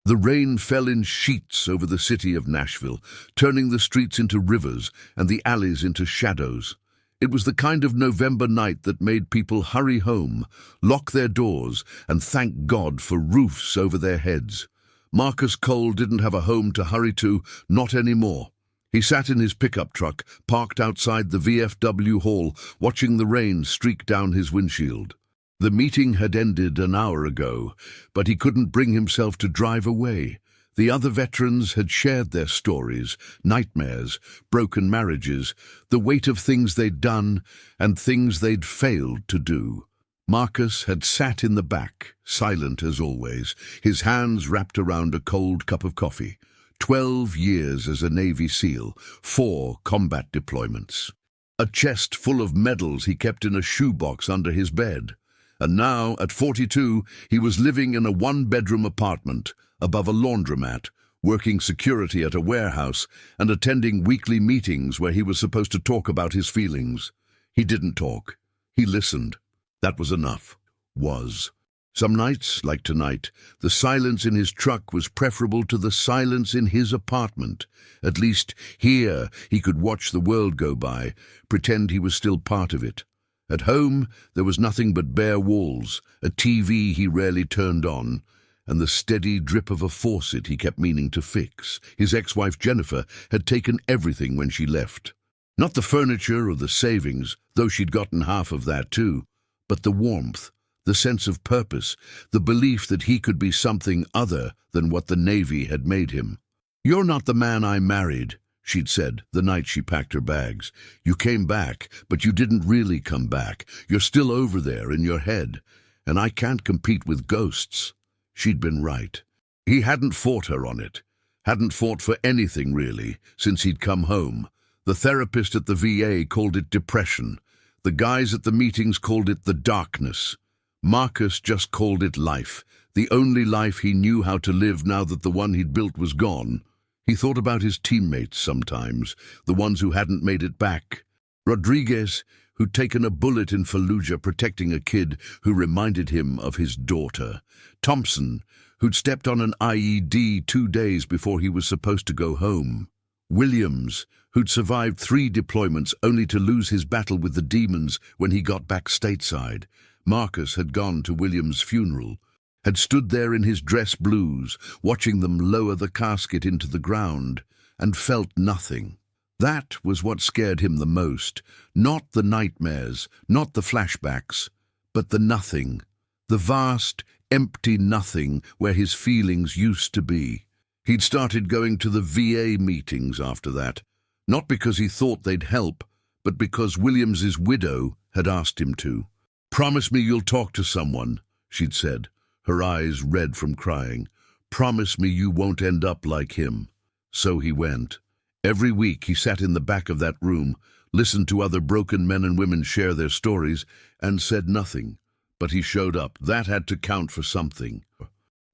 The rain fell in sheets over the city of Nashville, turning the streets into rivers and the alleys into shadows. It was the kind of November night that made people hurry home, lock their doors, and thank God for roofs over their heads. Marcus Cole didn't have a home to hurry to, not anymore. He sat in his pickup truck, parked outside the VFW hall, watching the rain streak down his windshield. The meeting had ended an hour ago, but he couldn't bring himself to drive away. The other veterans had shared their stories, nightmares, broken marriages, the weight of things they'd done and things they'd failed to do. Marcus had sat in the back, silent as always, his hands wrapped around a cold cup of coffee. 12 years as a Navy SEAL, 4 combat deployments. A chest full of medals he kept in a shoebox under his bed. And now, at 42, he was living in a one-bedroom apartment above a laundromat, working security at a warehouse, and attending weekly meetings where he was supposed to talk about his feelings. He didn't talk. He listened. That was enough. Was. Some nights, like tonight, the silence in his truck was preferable to the silence in his apartment. At least here he could watch the world go by, pretend he was still part of it. At home, there was nothing but bare walls, a TV he rarely turned on, and the steady drip of a faucet he kept meaning to fix. His ex-wife Jennifer had taken everything when she left. Not the furniture or the savings, though she'd gotten half of that too, but the warmth, the sense of purpose, the belief that he could be something other than what the Navy had made him. "You're not the man I married," she'd said the night she packed her bags. "You came back, but you didn't really come back. You're still over there in your head, and I can't compete with ghosts." She'd been right. He hadn't fought her on it, hadn't fought for anything really, since he'd come home. The therapist at the VA called it depression. The guys at the meetings called it the darkness. Marcus just called it life, the only life he knew how to live now that the one he'd built was gone. He thought about his teammates sometimes, the ones who hadn't made it back. Rodriguez, who'd taken a bullet in Fallujah protecting a kid who reminded him of his daughter. Thompson, who'd stepped on an IED 2 days before he was supposed to go home. Williams, who'd survived 3 deployments only to lose his battle with the demons when he got back stateside. Marcus had gone to Williams' funeral, had stood there in his dress blues, watching them lower the casket into the ground, and felt nothing. That was what scared him the most. Not the nightmares, not the flashbacks, but the nothing. The vast, empty nothing where his feelings used to be. He'd started going to the VA meetings after that, not because he thought they'd help, but because Williams's widow had asked him to. "Promise me you'll talk to someone," she'd said, her eyes red from crying. "Promise me you won't end up like him." So he went. Every week he sat in the back of that room, listened to other broken men and women share their stories, and said nothing. But he showed up. That had to count for something.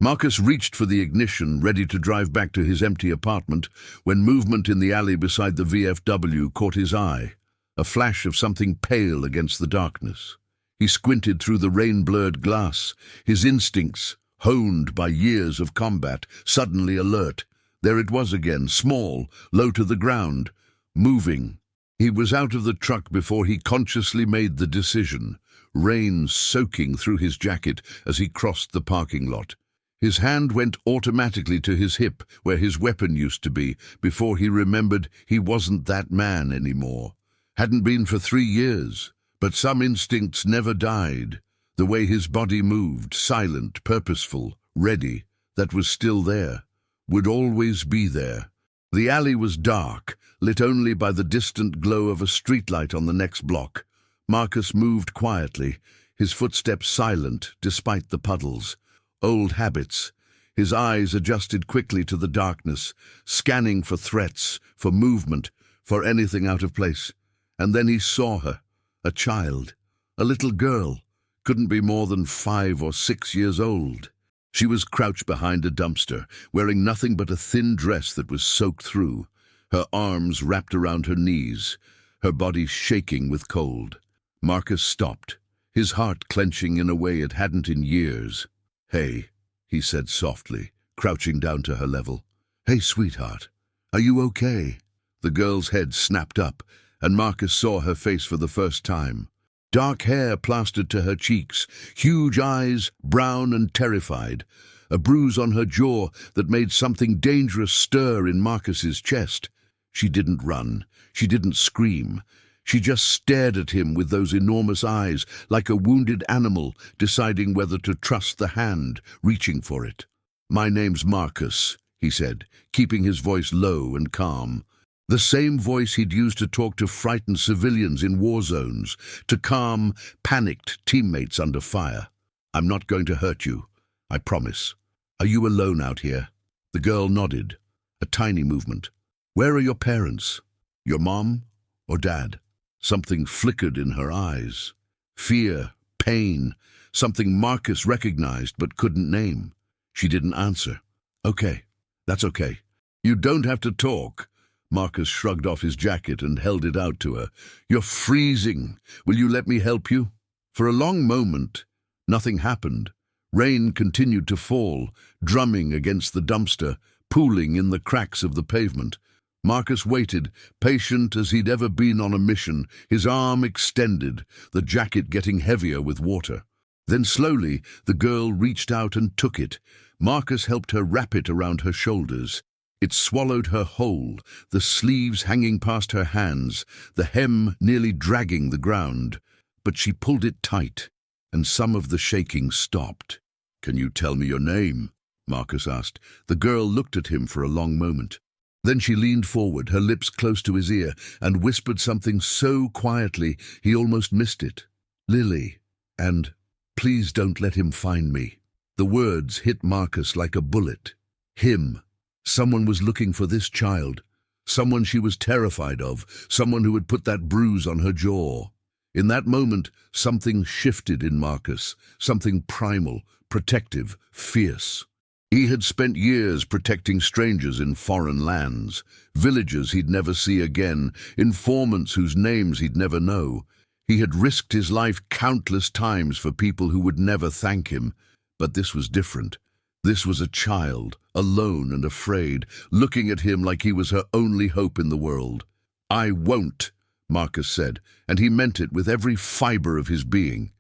Marcus reached for the ignition, ready to drive back to his empty apartment, when movement in the alley beside the VFW caught his eye. A flash of something pale against the darkness. He squinted through the rain-blurred glass, his instincts, honed by years of combat, suddenly alert. There it was again, small, low to the ground, moving. He was out of the truck before he consciously made the decision, rain soaking through his jacket as he crossed the parking lot. His hand went automatically to his hip, where his weapon used to be, before he remembered he wasn't that man anymore. Hadn't been for 3 years. But some instincts never died. The way his body moved, silent, purposeful, ready, that was still there, would always be there. The alley was dark, lit only by the distant glow of a streetlight on the next block. Marcus moved quietly, his footsteps silent despite the puddles. Old habits. His eyes adjusted quickly to the darkness, scanning for threats, for movement, for anything out of place. And then he saw her. A child, a little girl, couldn't be more than 5 or 6 years old. She was crouched behind a dumpster, wearing nothing but a thin dress that was soaked through, her arms wrapped around her knees, her body shaking with cold. Marcus stopped, his heart clenching in a way it hadn't in years. "Hey," he said softly, crouching down to her level. "Hey, sweetheart, are you okay?" The girl's head snapped up, and Marcus saw her face for the first time. Dark hair plastered to her cheeks, huge eyes, brown and terrified, a bruise on her jaw that made something dangerous stir in Marcus's chest. She didn't run. She didn't scream. She just stared at him with those enormous eyes, like a wounded animal deciding whether to trust the hand reaching for it. "My name's Marcus," he said, keeping his voice low and calm. The same voice he'd used to talk to frightened civilians in war zones, to calm, panicked teammates under fire. "I'm not going to hurt you, I promise. Are you alone out here?" The girl nodded, a tiny movement. "Where are your parents? Your mom or dad?" Something flickered in her eyes. Fear, pain, something Marcus recognized but couldn't name. She didn't answer. "Okay, that's okay. You don't have to talk." Marcus shrugged off his jacket and held it out to her. "You're freezing. Will you let me help you?" For a long moment, nothing happened. Rain continued to fall, drumming against the dumpster, pooling in the cracks of the pavement. Marcus waited, patient as he'd ever been on a mission, his arm extended, the jacket getting heavier with water. Then slowly, the girl reached out and took it. Marcus helped her wrap it around her shoulders. It swallowed her whole, the sleeves hanging past her hands, the hem nearly dragging the ground. But she pulled it tight, and some of the shaking stopped. "Can you tell me your name?" Marcus asked. The girl looked at him for a long moment. Then she leaned forward, her lips close to his ear, and whispered something so quietly he almost missed it. "Lily, and please don't let him find me." The words hit Marcus like a bullet. Him. Someone was looking for this child. Someone she was terrified of. Someone who had put that bruise on her jaw. In that moment, something shifted in Marcus. Something primal, protective, fierce. He had spent years protecting strangers in foreign lands, villagers he'd never see again, informants whose names he'd never know. He had risked his life countless times for people who would never thank him. But this was different. This was a child, alone and afraid, looking at him like he was her only hope in the world. "I won't," Marcus said, and he meant it with every fiber of his being.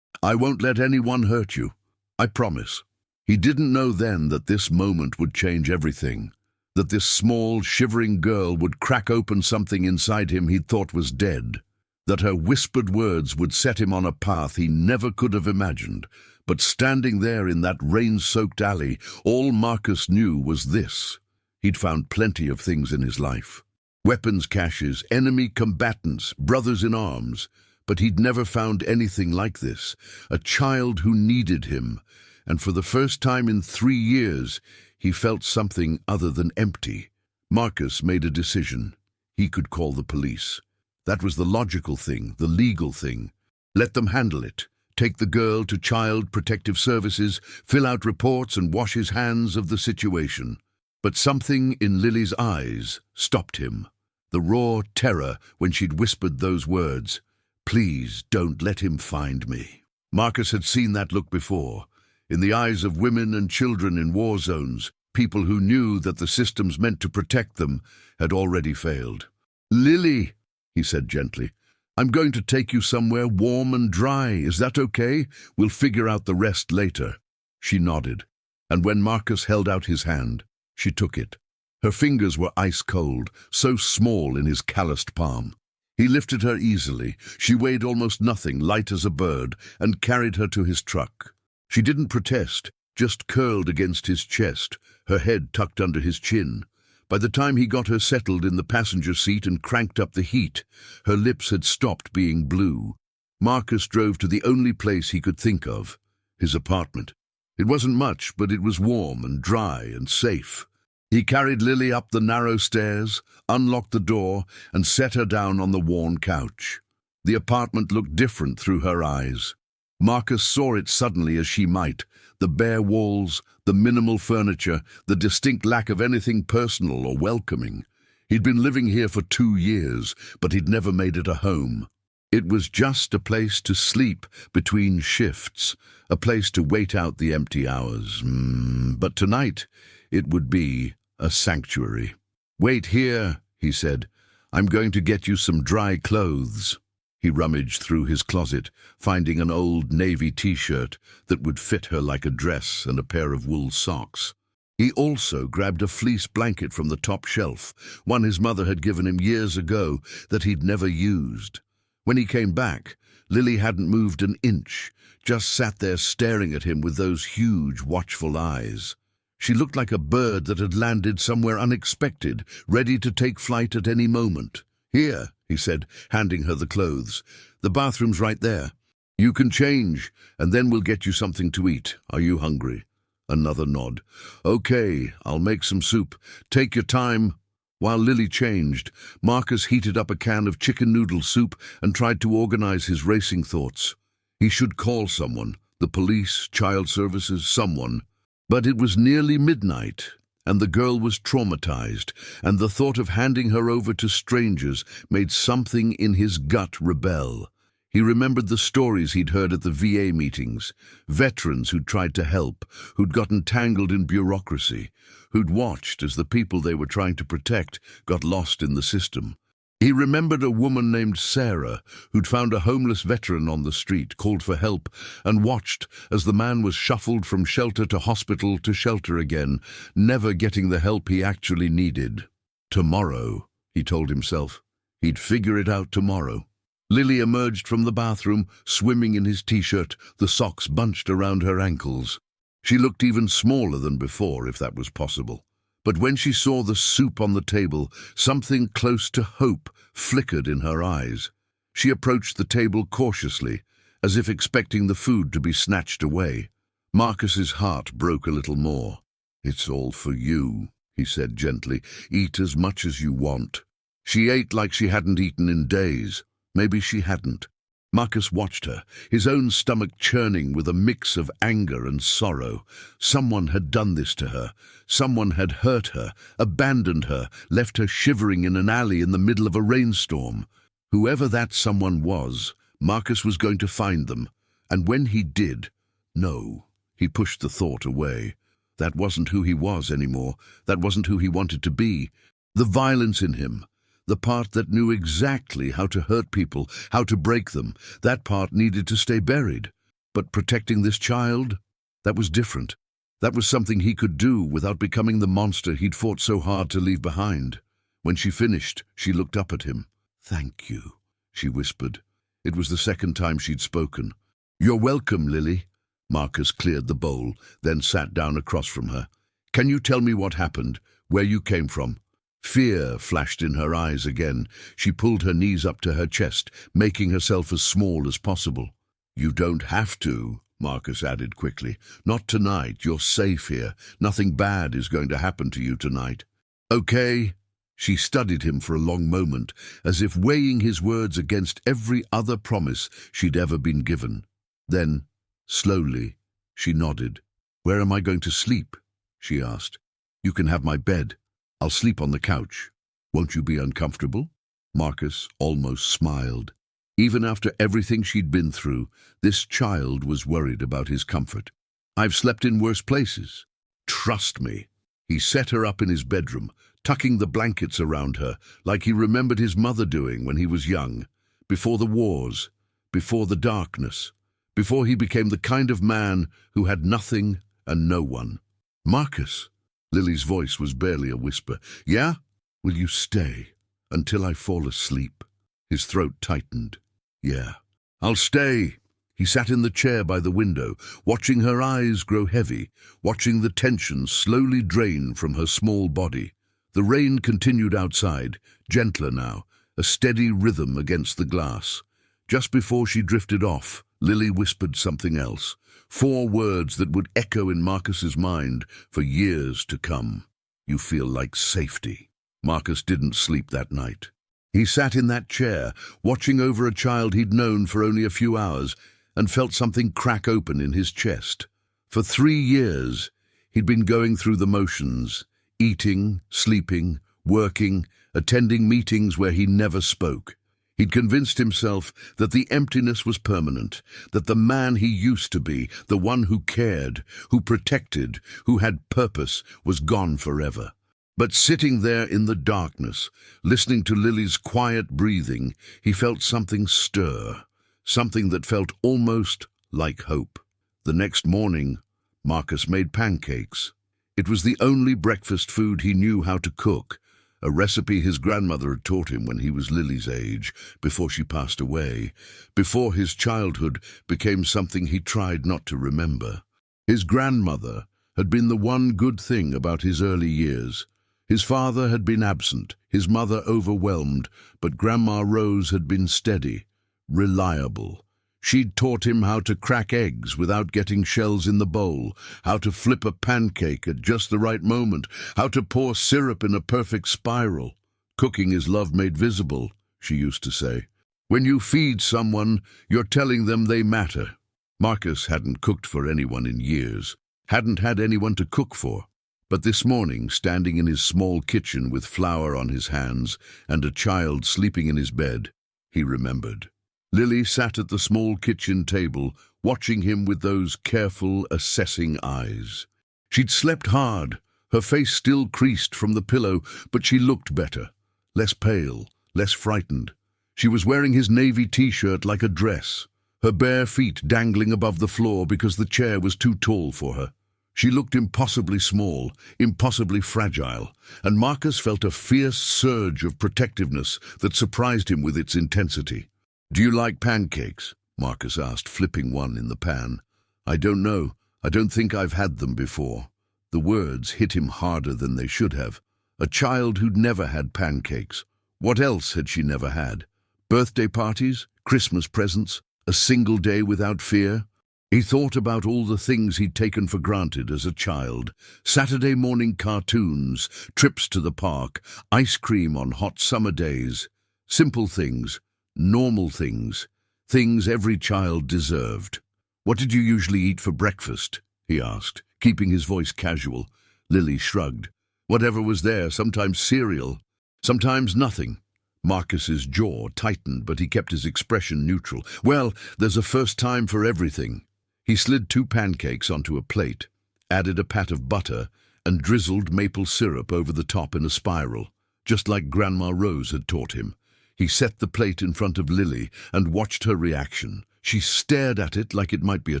"I won't let anyone hurt you. I promise." He didn't know then that this moment would change everything, that this small, shivering girl would crack open something inside him he'd thought was dead, that her whispered words would set him on a path he never could have imagined. But standing there in that rain-soaked alley, all Marcus knew was this. He'd found plenty of things in his life. Weapons caches, enemy combatants, brothers in arms. But he'd never found anything like this. A child who needed him. And for the first time in 3 years, he felt something other than empty. Marcus made a decision. He could call the police. That was the logical thing, the legal thing. Let them handle it. Take the girl to Child Protective Services, fill out reports and wash his hands of the situation. But something in Lily's eyes stopped him. The raw terror when she'd whispered those words, "Please don't let him find me." Marcus had seen that look before. In the eyes of women and children in war zones, people who knew that the systems meant to protect them had already failed. "Lily," he said gently, "I'm going to take you somewhere warm and dry. Is that okay? We'll figure out the rest later." She nodded, and when Marcus held out his hand, she took it. Her fingers were ice-cold, so small in his calloused palm. He lifted her easily. She weighed almost nothing, light as a bird, and carried her to his truck. She didn't protest, just curled against his chest, her head tucked under his chin. By the time he got her settled in the passenger seat and cranked up the heat, her lips had stopped being blue. Marcus drove to the only place he could think of, his apartment. It wasn't much, but it was warm and dry and safe. He carried Lily up the narrow stairs, unlocked the door, and set her down on the worn couch. The apartment looked different through her eyes. Marcus saw it suddenly as she might, the bare walls, the minimal furniture, the distinct lack of anything personal or welcoming. He'd been living here for 2 years, but he'd never made it a home. It was just a place to sleep between shifts, a place to wait out the empty hours. But tonight, It would be a sanctuary. "Wait here," he said. "I'm going to get you some dry clothes." He rummaged through his closet, finding an old navy t-shirt that would fit her like a dress and a pair of wool socks. He also grabbed a fleece blanket from the top shelf, one his mother had given him years ago that he'd never used. When he came back, Lily hadn't moved an inch, just sat there staring at him with those huge, watchful eyes. She looked like a bird that had landed somewhere unexpected, ready to take flight at any moment. "Here," he said, handing her the clothes. "The bathroom's right there. You can change, and then we'll get you something to eat. Are you hungry?" Another nod. "Okay, I'll make some soup. Take your time." While Lily changed, Marcus heated up a can of chicken noodle soup and tried to organize his racing thoughts. He should call someone, the police, child services, someone. But it was nearly midnight, and the girl was traumatized, and the thought of handing her over to strangers made something in his gut rebel. He remembered the stories he'd heard at the VA meetings, veterans who'd tried to help, who'd gotten tangled in bureaucracy, who'd watched as the people they were trying to protect got lost in the system. He remembered a woman named Sarah who'd found a homeless veteran on the street, called for help, and watched as the man was shuffled from shelter to shelter again, never getting the help he actually needed. Tomorrow, he told himself. He'd figure it out tomorrow. Lily emerged from the bathroom, swimming in his t-shirt, the socks bunched around her ankles. She looked even smaller than before, if that was possible. But when she saw the soup on the table, something close to hope flickered in her eyes. She approached the table cautiously, as if expecting the food to be snatched away. Marcus's heart broke a little more. "It's all for you," he said gently. "Eat as much as you want." She ate like she hadn't eaten in days. Maybe she hadn't. Marcus watched her, his own stomach churning with a mix of anger and sorrow. Someone had done this to her. Someone had hurt her, abandoned her, left her shivering in an alley in the middle of a rainstorm. Whoever that someone was, Marcus was going to find them. And when he did, no, he pushed the thought away. That wasn't who he was anymore. That wasn't who he wanted to be. The violence in him, the part that knew exactly how to hurt people, how to break them, that part needed to stay buried. But protecting this child, that was different. That was something he could do without becoming the monster he'd fought so hard to leave behind. When she finished, she looked up at him. "Thank you," she whispered. It was the second time she'd spoken. "You're welcome, Lily." Marcus cleared the bowl, then sat down across from her. "Can you tell me what happened, where you came from?" Fear flashed in her eyes again. She pulled her knees up to her chest, making herself as small as possible. "You don't have to," Marcus added quickly. "Not tonight. You're safe here. Nothing bad is going to happen to you tonight." "Okay." She studied him for a long moment, as if weighing his words against every other promise she'd ever been given. Then, slowly, she nodded. "Where am I going to sleep?" she asked. "You can have my bed. I'll sleep on the couch. Won't you be uncomfortable?" Marcus almost smiled. Even after everything she'd been through, this child was worried about his comfort. "I've slept in worse places. Trust me." He set her up in his bedroom, tucking the blankets around her, like he remembered his mother doing when he was young, before the wars, before the darkness, before he became the kind of man who had nothing and no one. "Marcus." Lily's voice was barely a whisper. "Yeah? Will you stay until I fall asleep?" His throat tightened. "Yeah, I'll stay." He sat in the chair by the window, watching her eyes grow heavy, watching the tension slowly drain from her small body. The rain continued outside, gentler now, a steady rhythm against the glass. Just before she drifted off, Lily whispered something else. 4 words that would echo in Marcus's mind for years to come. "You feel like safety." Marcus didn't sleep that night. He sat in that chair, watching over a child he'd known for only a few hours, and felt something crack open in his chest. For 3 years, he'd been going through the motions, eating, sleeping, working, attending meetings where he never spoke. He'd convinced himself that the emptiness was permanent, that the man he used to be, the one who cared, who protected, who had purpose, was gone forever. But sitting there in the darkness, listening to Lily's quiet breathing, he felt something stir, something that felt almost like hope. The next morning, Marcus made pancakes. It was the only breakfast food he knew how to cook, a recipe his grandmother had taught him when he was Lily's age, before she passed away, before his childhood became something he tried not to remember. His grandmother had been the one good thing about his early years. His father had been absent, his mother overwhelmed, but Grandma Rose had been steady, reliable. She'd taught him how to crack eggs without getting shells in the bowl, how to flip a pancake at just the right moment, how to pour syrup in a perfect spiral. Cooking is love made visible, she used to say. When you feed someone, you're telling them they matter. Marcus hadn't cooked for anyone in years, hadn't had anyone to cook for. But this morning, standing in his small kitchen with flour on his hands and a child sleeping in his bed, he remembered. Lily sat at the small kitchen table, watching him with those careful, assessing eyes. She'd slept hard, her face still creased from the pillow, but she looked better, less pale, less frightened. She was wearing his navy t-shirt like a dress, her bare feet dangling above the floor because the chair was too tall for her. She looked impossibly small, impossibly fragile, and Marcus felt a fierce surge of protectiveness that surprised him with its intensity. "Do you like pancakes?" Marcus asked, flipping one in the pan. "I don't know. I don't think I've had them before." The words hit him harder than they should have. A child who'd never had pancakes. What else had she never had? Birthday parties? Christmas presents? A single day without fear? He thought about all the things he'd taken for granted as a child. Saturday morning cartoons, trips to the park, ice cream on hot summer days. Simple things, normal things, things every child deserved. "What did you usually eat for breakfast?" he asked, keeping his voice casual. Lily shrugged. "Whatever was there, sometimes cereal, sometimes nothing." Marcus's jaw tightened, but he kept his expression neutral. "Well, there's a first time for everything." He slid 2 pancakes onto a plate, added a pat of butter, and drizzled maple syrup over the top in a spiral, just like Grandma Rose had taught him. He set the plate in front of Lily and watched her reaction. She stared at it like it might be a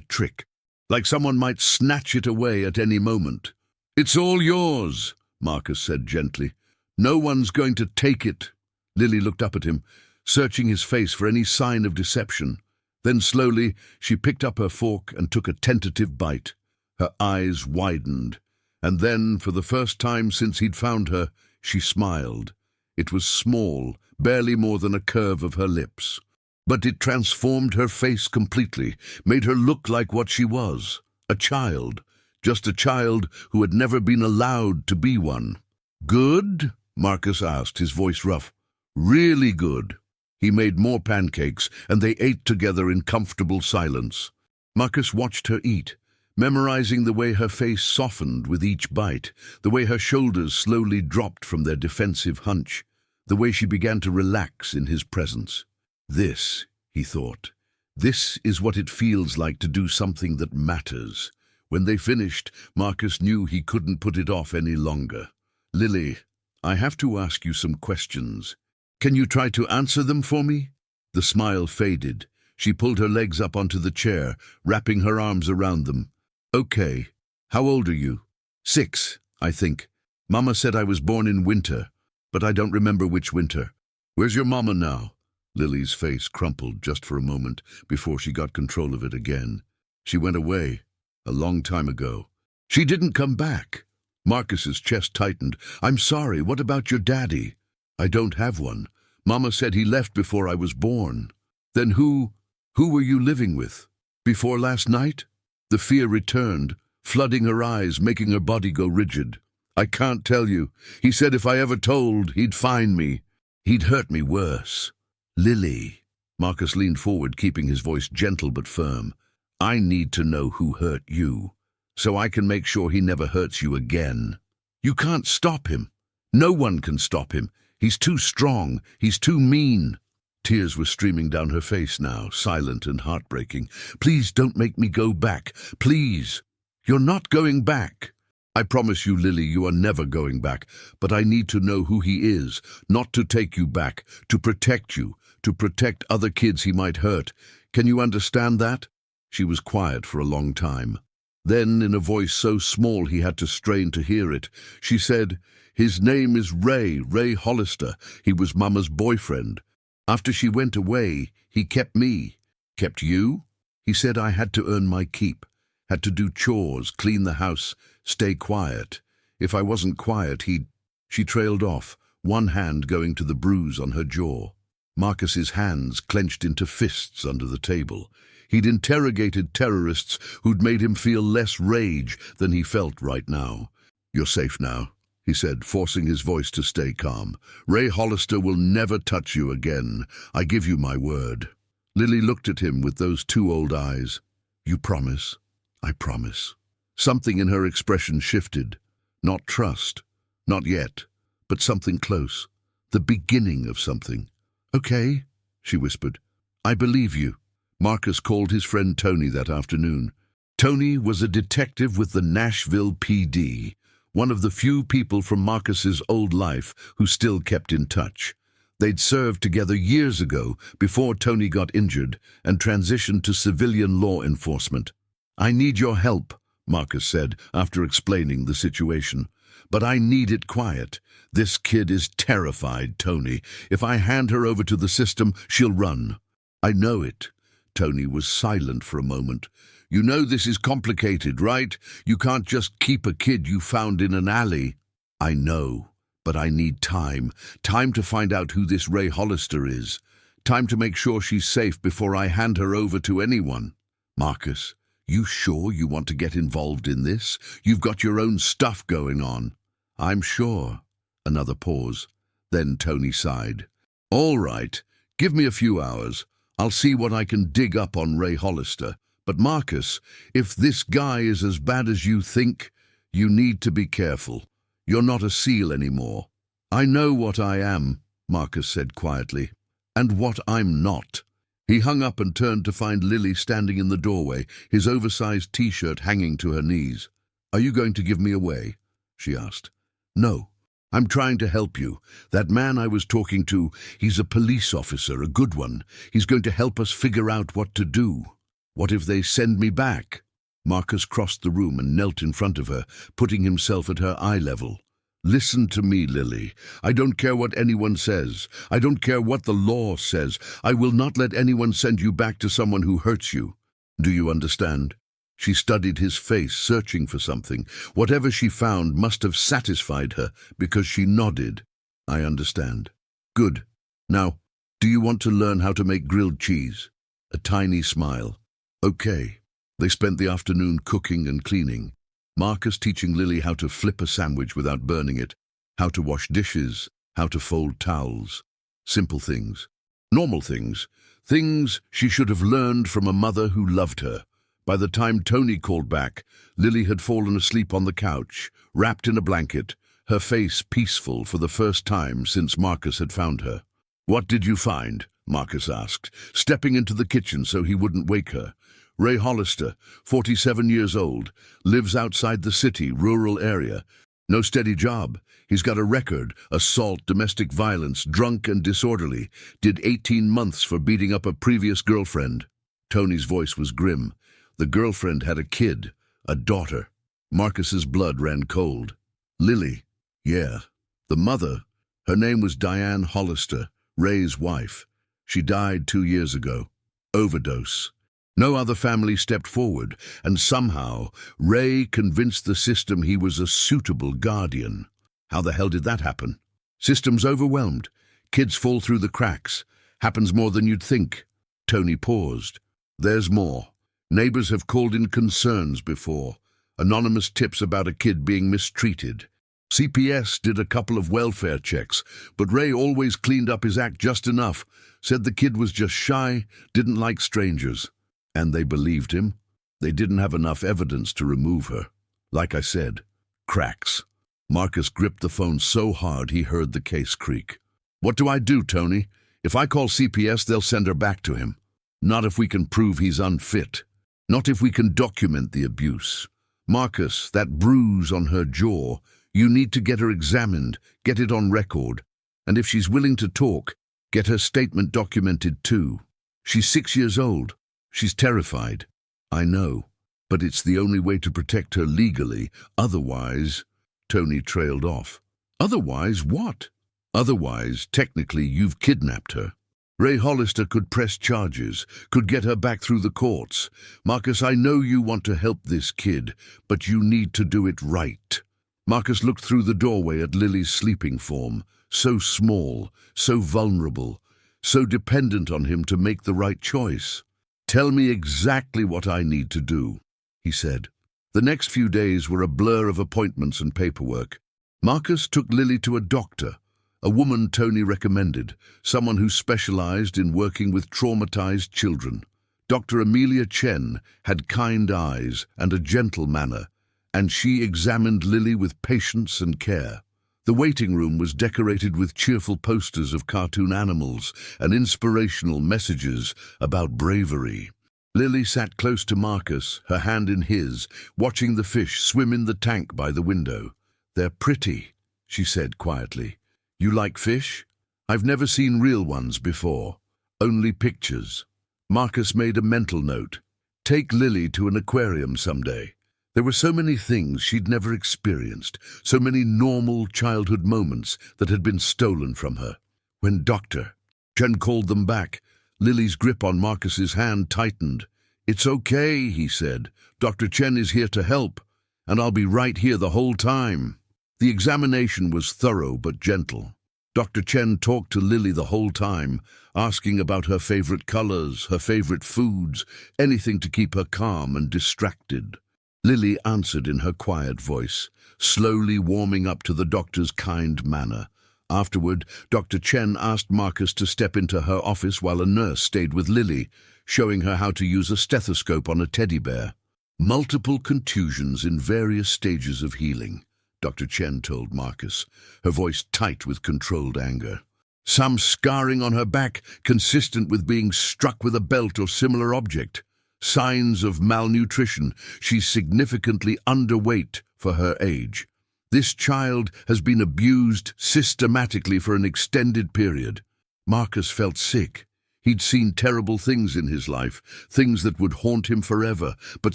trick, like someone might snatch it away at any moment. "It's all yours," Marcus said gently. "No one's going to take it." Lily looked up at him, searching his face for any sign of deception. Then slowly she picked up her fork and took a tentative bite. Her eyes widened, and then, for the first time since he'd found her, she smiled. It was small, barely more than a curve of her lips. But it transformed her face completely, made her look like what she was, a child, just a child who had never been allowed to be one. "Good?" Marcus asked, his voice rough. "Really good." He made more pancakes, and they ate together in comfortable silence. Marcus watched her eat, memorizing the way her face softened with each bite, the way her shoulders slowly dropped from their defensive hunch, the way she began to relax in his presence. "This," he thought, "this is what it feels like to do something that matters." When they finished, Marcus knew he couldn't put it off any longer. "Lily, I have to ask you some questions. Can you try to answer them for me?" The smile faded. She pulled her legs up onto the chair, wrapping her arms around them. "Okay. How old are you?" 6, I think. Mama said I was born in winter, but I don't remember which winter. Where's your mama now?" Lily's face crumpled just for a moment before she got control of it again. "She went away, a long time ago." "She didn't come back." Marcus's chest tightened. "I'm sorry, what about your daddy?" "I don't have one. Mama said he left before I was born." "Then who were you living with? Before last night?" The fear returned, flooding her eyes, making her body go rigid. "I can't tell you. He said if I ever told, he'd find me. He'd hurt me worse." "Lily." Marcus leaned forward, keeping his voice gentle but firm. "I need to know who hurt you, so I can make sure he never hurts you again." "You can't stop him. No one can stop him. He's too strong. He's too mean." Tears were streaming down her face now, silent and heartbreaking. "Please don't make me go back. Please. You're not going back." "I promise you, Lily, you are never going back. But I need to know who he is, not to take you back, to protect you, to protect other kids he might hurt. Can you understand that?" She was quiet for a long time. Then, in a voice so small he had to strain to hear it, she said, "His name is Ray Hollister. He was Mama's boyfriend. After she went away, he kept me." "Kept you?" "He said I had to earn my keep, had to do chores, clean the house, stay quiet. If I wasn't quiet, he'd—" She trailed off, one hand going to the bruise on her jaw. Marcus's hands clenched into fists under the table. He'd interrogated terrorists who'd made him feel less rage than he felt right now. "You're safe now," he said, forcing his voice to stay calm. "Ray Hollister will never touch you again. I give you my word." Lily looked at him with those two old eyes. "You promise?" "I promise." Something in her expression shifted. Not trust, not yet, but something close. The beginning of something. "Okay," she whispered. "I believe you." Marcus called his friend Tony that afternoon. Tony was a detective with the Nashville PD, one of the few people from Marcus's old life who still kept in touch. They'd served together years ago, before Tony got injured and transitioned to civilian law enforcement. "I need your help," Marcus said, after explaining the situation. "But I need it quiet. This kid is terrified, Tony. If I hand her over to the system, she'll run." "I know it." Tony was silent for a moment. "You know this is complicated, right? You can't just keep a kid you found in an alley." "I know, but I need time. Time to find out who this Ray Hollister is. Time to make sure she's safe before I hand her over to anyone." "Marcus, you sure you want to get involved in this? You've got your own stuff going on." "I'm sure." Another pause. Then Tony sighed. "All right, give me a few hours. I'll see what I can dig up on Ray Hollister. But Marcus, if this guy is as bad as you think, you need to be careful. You're not a SEAL anymore." "I know what I am," Marcus said quietly, "and what I'm not." He hung up and turned to find Lily standing in the doorway, his oversized T-shirt hanging to her knees. "Are you going to give me away?" she asked. "No. I'm trying to help you. That man I was talking to, he's a police officer, a good one. He's going to help us figure out what to do." "What if they send me back?" Marcus crossed the room and knelt in front of her, putting himself at her eye level. "Listen to me, Lily. I don't care what anyone says. I don't care what the law says. I will not let anyone send you back to someone who hurts you. Do you understand?" She studied his face, searching for something. Whatever she found must have satisfied her, because she nodded. "I understand." "Good. Now, do you want to learn how to make grilled cheese?" A tiny smile. "Okay." They spent the afternoon cooking and cleaning. Marcus teaching Lily how to flip a sandwich without burning it, how to wash dishes, how to fold towels. Simple things. Normal things. Things she should have learned from a mother who loved her. By the time Tony called back, Lily had fallen asleep on the couch, wrapped in a blanket, her face peaceful for the first time since Marcus had found her. "What did you find?" Marcus asked, stepping into the kitchen so he wouldn't wake her. "Ray Hollister, 47 years old, lives outside the city, rural area. No steady job. He's got a record, assault, domestic violence, drunk and disorderly. Did 18 months for beating up a previous girlfriend." Tony's voice was grim. The girlfriend had a kid, a daughter. Marcus's blood ran cold. "Lily." "Yeah." "The mother, her name was Diane Hollister, Ray's wife. She died 2 years ago. Overdose. No other family stepped forward, and somehow Ray convinced the system he was a suitable guardian. How the hell did that happen?" "System's overwhelmed. Kids fall through the cracks. Happens more than you'd think." Tony paused. "There's more. Neighbors have called in concerns before. Anonymous tips about a kid being mistreated. CPS did a couple of welfare checks, but Ray always cleaned up his act just enough. Said the kid was just shy, didn't like strangers. And they believed him. They didn't have enough evidence to remove her. Like I said, cracks." Marcus gripped the phone so hard he heard the case creak. "What do I do, Tony? If I call CPS, they'll send her back to him. Not if we can prove he's unfit. Not if we can document the abuse. Marcus, that bruise on her jaw, you need to get her examined, get it on record. And if she's willing to talk, get her statement documented too. She's 6 years old. She's terrified. I know. But it's the only way to protect her legally. Otherwise, Tony trailed off. Otherwise what? Otherwise, technically, you've kidnapped her. Ray Hollister could press charges, could get her back through the courts. Marcus, I know you want to help this kid, but you need to do it right. Marcus looked through the doorway at Lily's sleeping form, so small, so vulnerable, so dependent on him to make the right choice. Tell me exactly what I need to do, he said. The next few days were a blur of appointments and paperwork. Marcus took Lily to a doctor, a woman Tony recommended, someone who specialized in working with traumatized children. Dr. Amelia Chen had kind eyes and a gentle manner, and she examined Lily with patience and care. The waiting room was decorated with cheerful posters of cartoon animals and inspirational messages about bravery. Lily sat close to Marcus, her hand in his, watching the fish swim in the tank by the window. "They're pretty," she said quietly. "You like fish? I've never seen real ones before. Only pictures." Marcus made a mental note. Take Lily to an aquarium someday. There were so many things she'd never experienced, so many normal childhood moments that had been stolen from her. When Dr. Chen called them back, Lily's grip on Marcus's hand tightened. "It's okay," he said. "Dr. Chen is here to help, and I'll be right here the whole time." The examination was thorough but gentle. Dr. Chen talked to Lily the whole time, asking about her favorite colors, her favorite foods, anything to keep her calm and distracted. Lily answered in her quiet voice, slowly warming up to the doctor's kind manner. Afterward, Dr. Chen asked Marcus to step into her office while a nurse stayed with Lily, showing her how to use a stethoscope on a teddy bear. "Multiple contusions in various stages of healing," Dr. Chen told Marcus, her voice tight with controlled anger. "Some scarring on her back, consistent with being struck with a belt or similar object. Signs of malnutrition. She's significantly underweight for her age. This child has been abused systematically for an extended period." Marcus felt sick. He'd seen terrible things in his life, things that would haunt him forever, but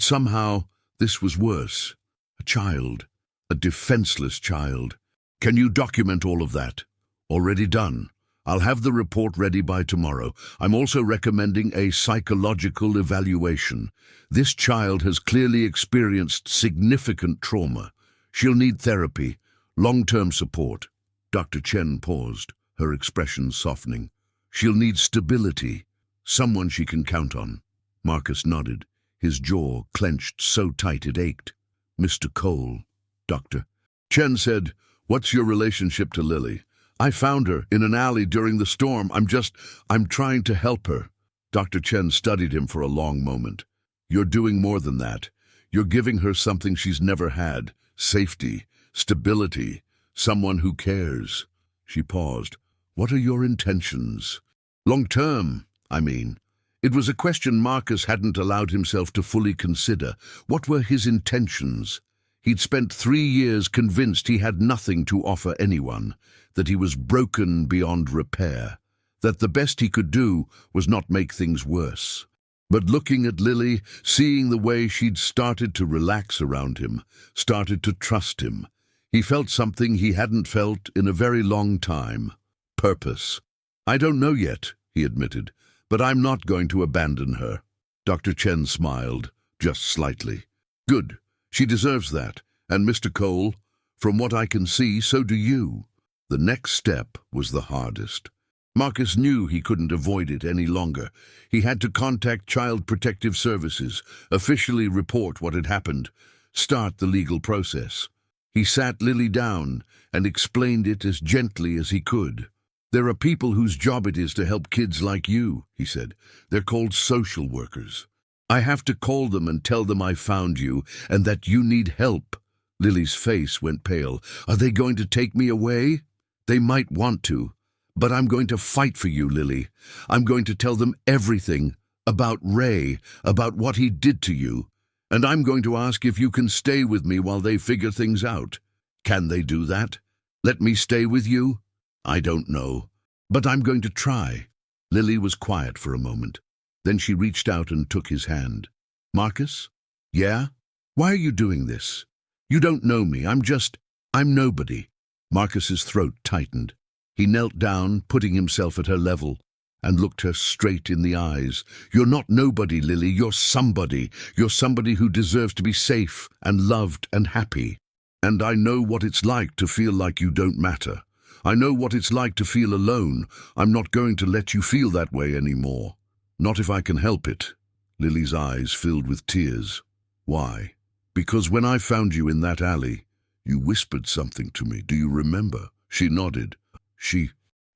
somehow this was worse. A child. A defenseless child. "Can you document all of that?" "Already done. I'll have the report ready by tomorrow. I'm also recommending a psychological evaluation. This child has clearly experienced significant trauma. She'll need therapy, long-term support." Dr. Chen paused, her expression softening. "She'll need stability, someone she can count on." Marcus nodded, his jaw clenched so tight it ached. "Mr. Cole, Dr. Chen said, what's your relationship to Lily? I found her in an alley during the storm. I'm trying to help her." Dr. Chen studied him for a long moment. "You're doing more than that. You're giving her something she's never had. Safety, stability, someone who cares." She paused. "What are your intentions? Long-term, I mean." It was a question Marcus hadn't allowed himself to fully consider. What were his intentions? He'd spent 3 years convinced he had nothing to offer anyone, that he was broken beyond repair, that the best he could do was not make things worse. But looking at Lily, seeing the way she'd started to relax around him, started to trust him, he felt something he hadn't felt in a very long time. Purpose. "I don't know yet," he admitted, "but I'm not going to abandon her." Dr. Chen smiled, just slightly. "Good. She deserves that. And Mr. Cole, from what I can see, so do you." The next step was the hardest. Marcus knew he couldn't avoid it any longer. He had to contact Child Protective Services, officially report what had happened, start the legal process. He sat Lily down and explained it as gently as he could. "There are people whose job it is to help kids like you," he said. "They're called social workers. I have to call them and tell them I found you and that you need help." Lily's face went pale. "Are they going to take me away?" "They might want to, But I'm going to fight for you, Lily. I'm going to tell them everything about Ray, about what he did to you. And I'm going to ask if you can stay with me while they figure things out. Can they do that? Let me stay with you? I don't know. But I'm going to try. Lily was quiet for a moment. Then she reached out and took his hand. Marcus? Yeah? Why are you doing this? You don't know me. I'm nobody. Marcus's throat tightened. He knelt down, putting himself at her level, and looked her straight in the eyes. You're not nobody, Lily. You're somebody. You're somebody who deserves to be safe and loved and happy. And I know what it's like to feel like you don't matter. I know what it's like to feel alone. I'm not going to let you feel that way anymore. Not if I can help it. Lily's eyes filled with tears. Why? Because when I found you in that alley, you whispered something to me. Do you remember? She nodded.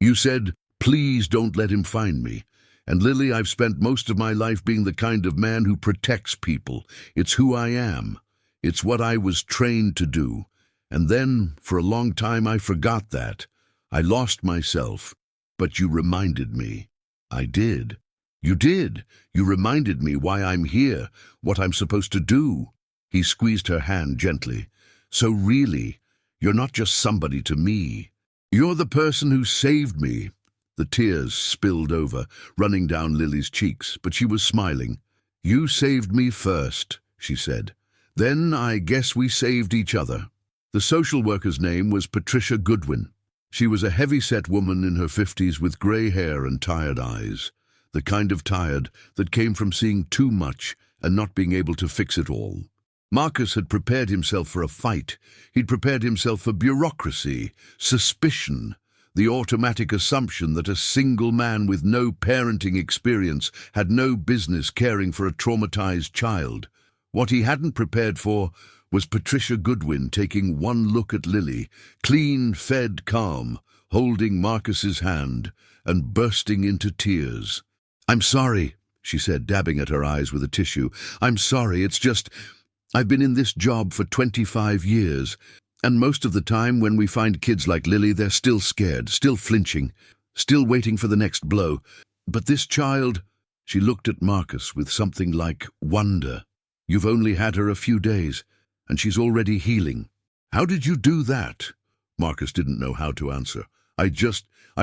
You said, please don't let him find me. And Lily, I've spent most of my life being the kind of man who protects people. It's who I am. It's what I was trained to do. And then, for a long time, I forgot that. I lost myself. But you reminded me. I did. You did. You reminded me why I'm here, what I'm supposed to do. He squeezed her hand gently. So really, you're not just somebody to me. You're the person who saved me. The tears spilled over, running down Lily's cheeks, but she was smiling. You saved me first, she said. Then I guess we saved each other. The social worker's name was Patricia Goodwin. She was a heavy-set woman in her 50s with grey hair and tired eyes. The kind of tired that came from seeing too much and not being able to fix it all. Marcus had prepared himself for a fight. He'd prepared himself for bureaucracy, suspicion, the automatic assumption that a single man with no parenting experience had no business caring for a traumatized child. What he hadn't prepared for was Patricia Goodwin taking one look at Lily, clean, fed, calm, holding Marcus's hand and bursting into tears. I'm sorry, she said, dabbing at her eyes with a tissue. I'm sorry, it's just, I've been in this job for 25 years, and most of the time when we find kids like Lily, they're still scared, still flinching, still waiting for the next blow. But this child, she looked at Marcus with something like wonder. You've only had her a few days, and she's already healing. How did you do that? Marcus didn't know how to answer. I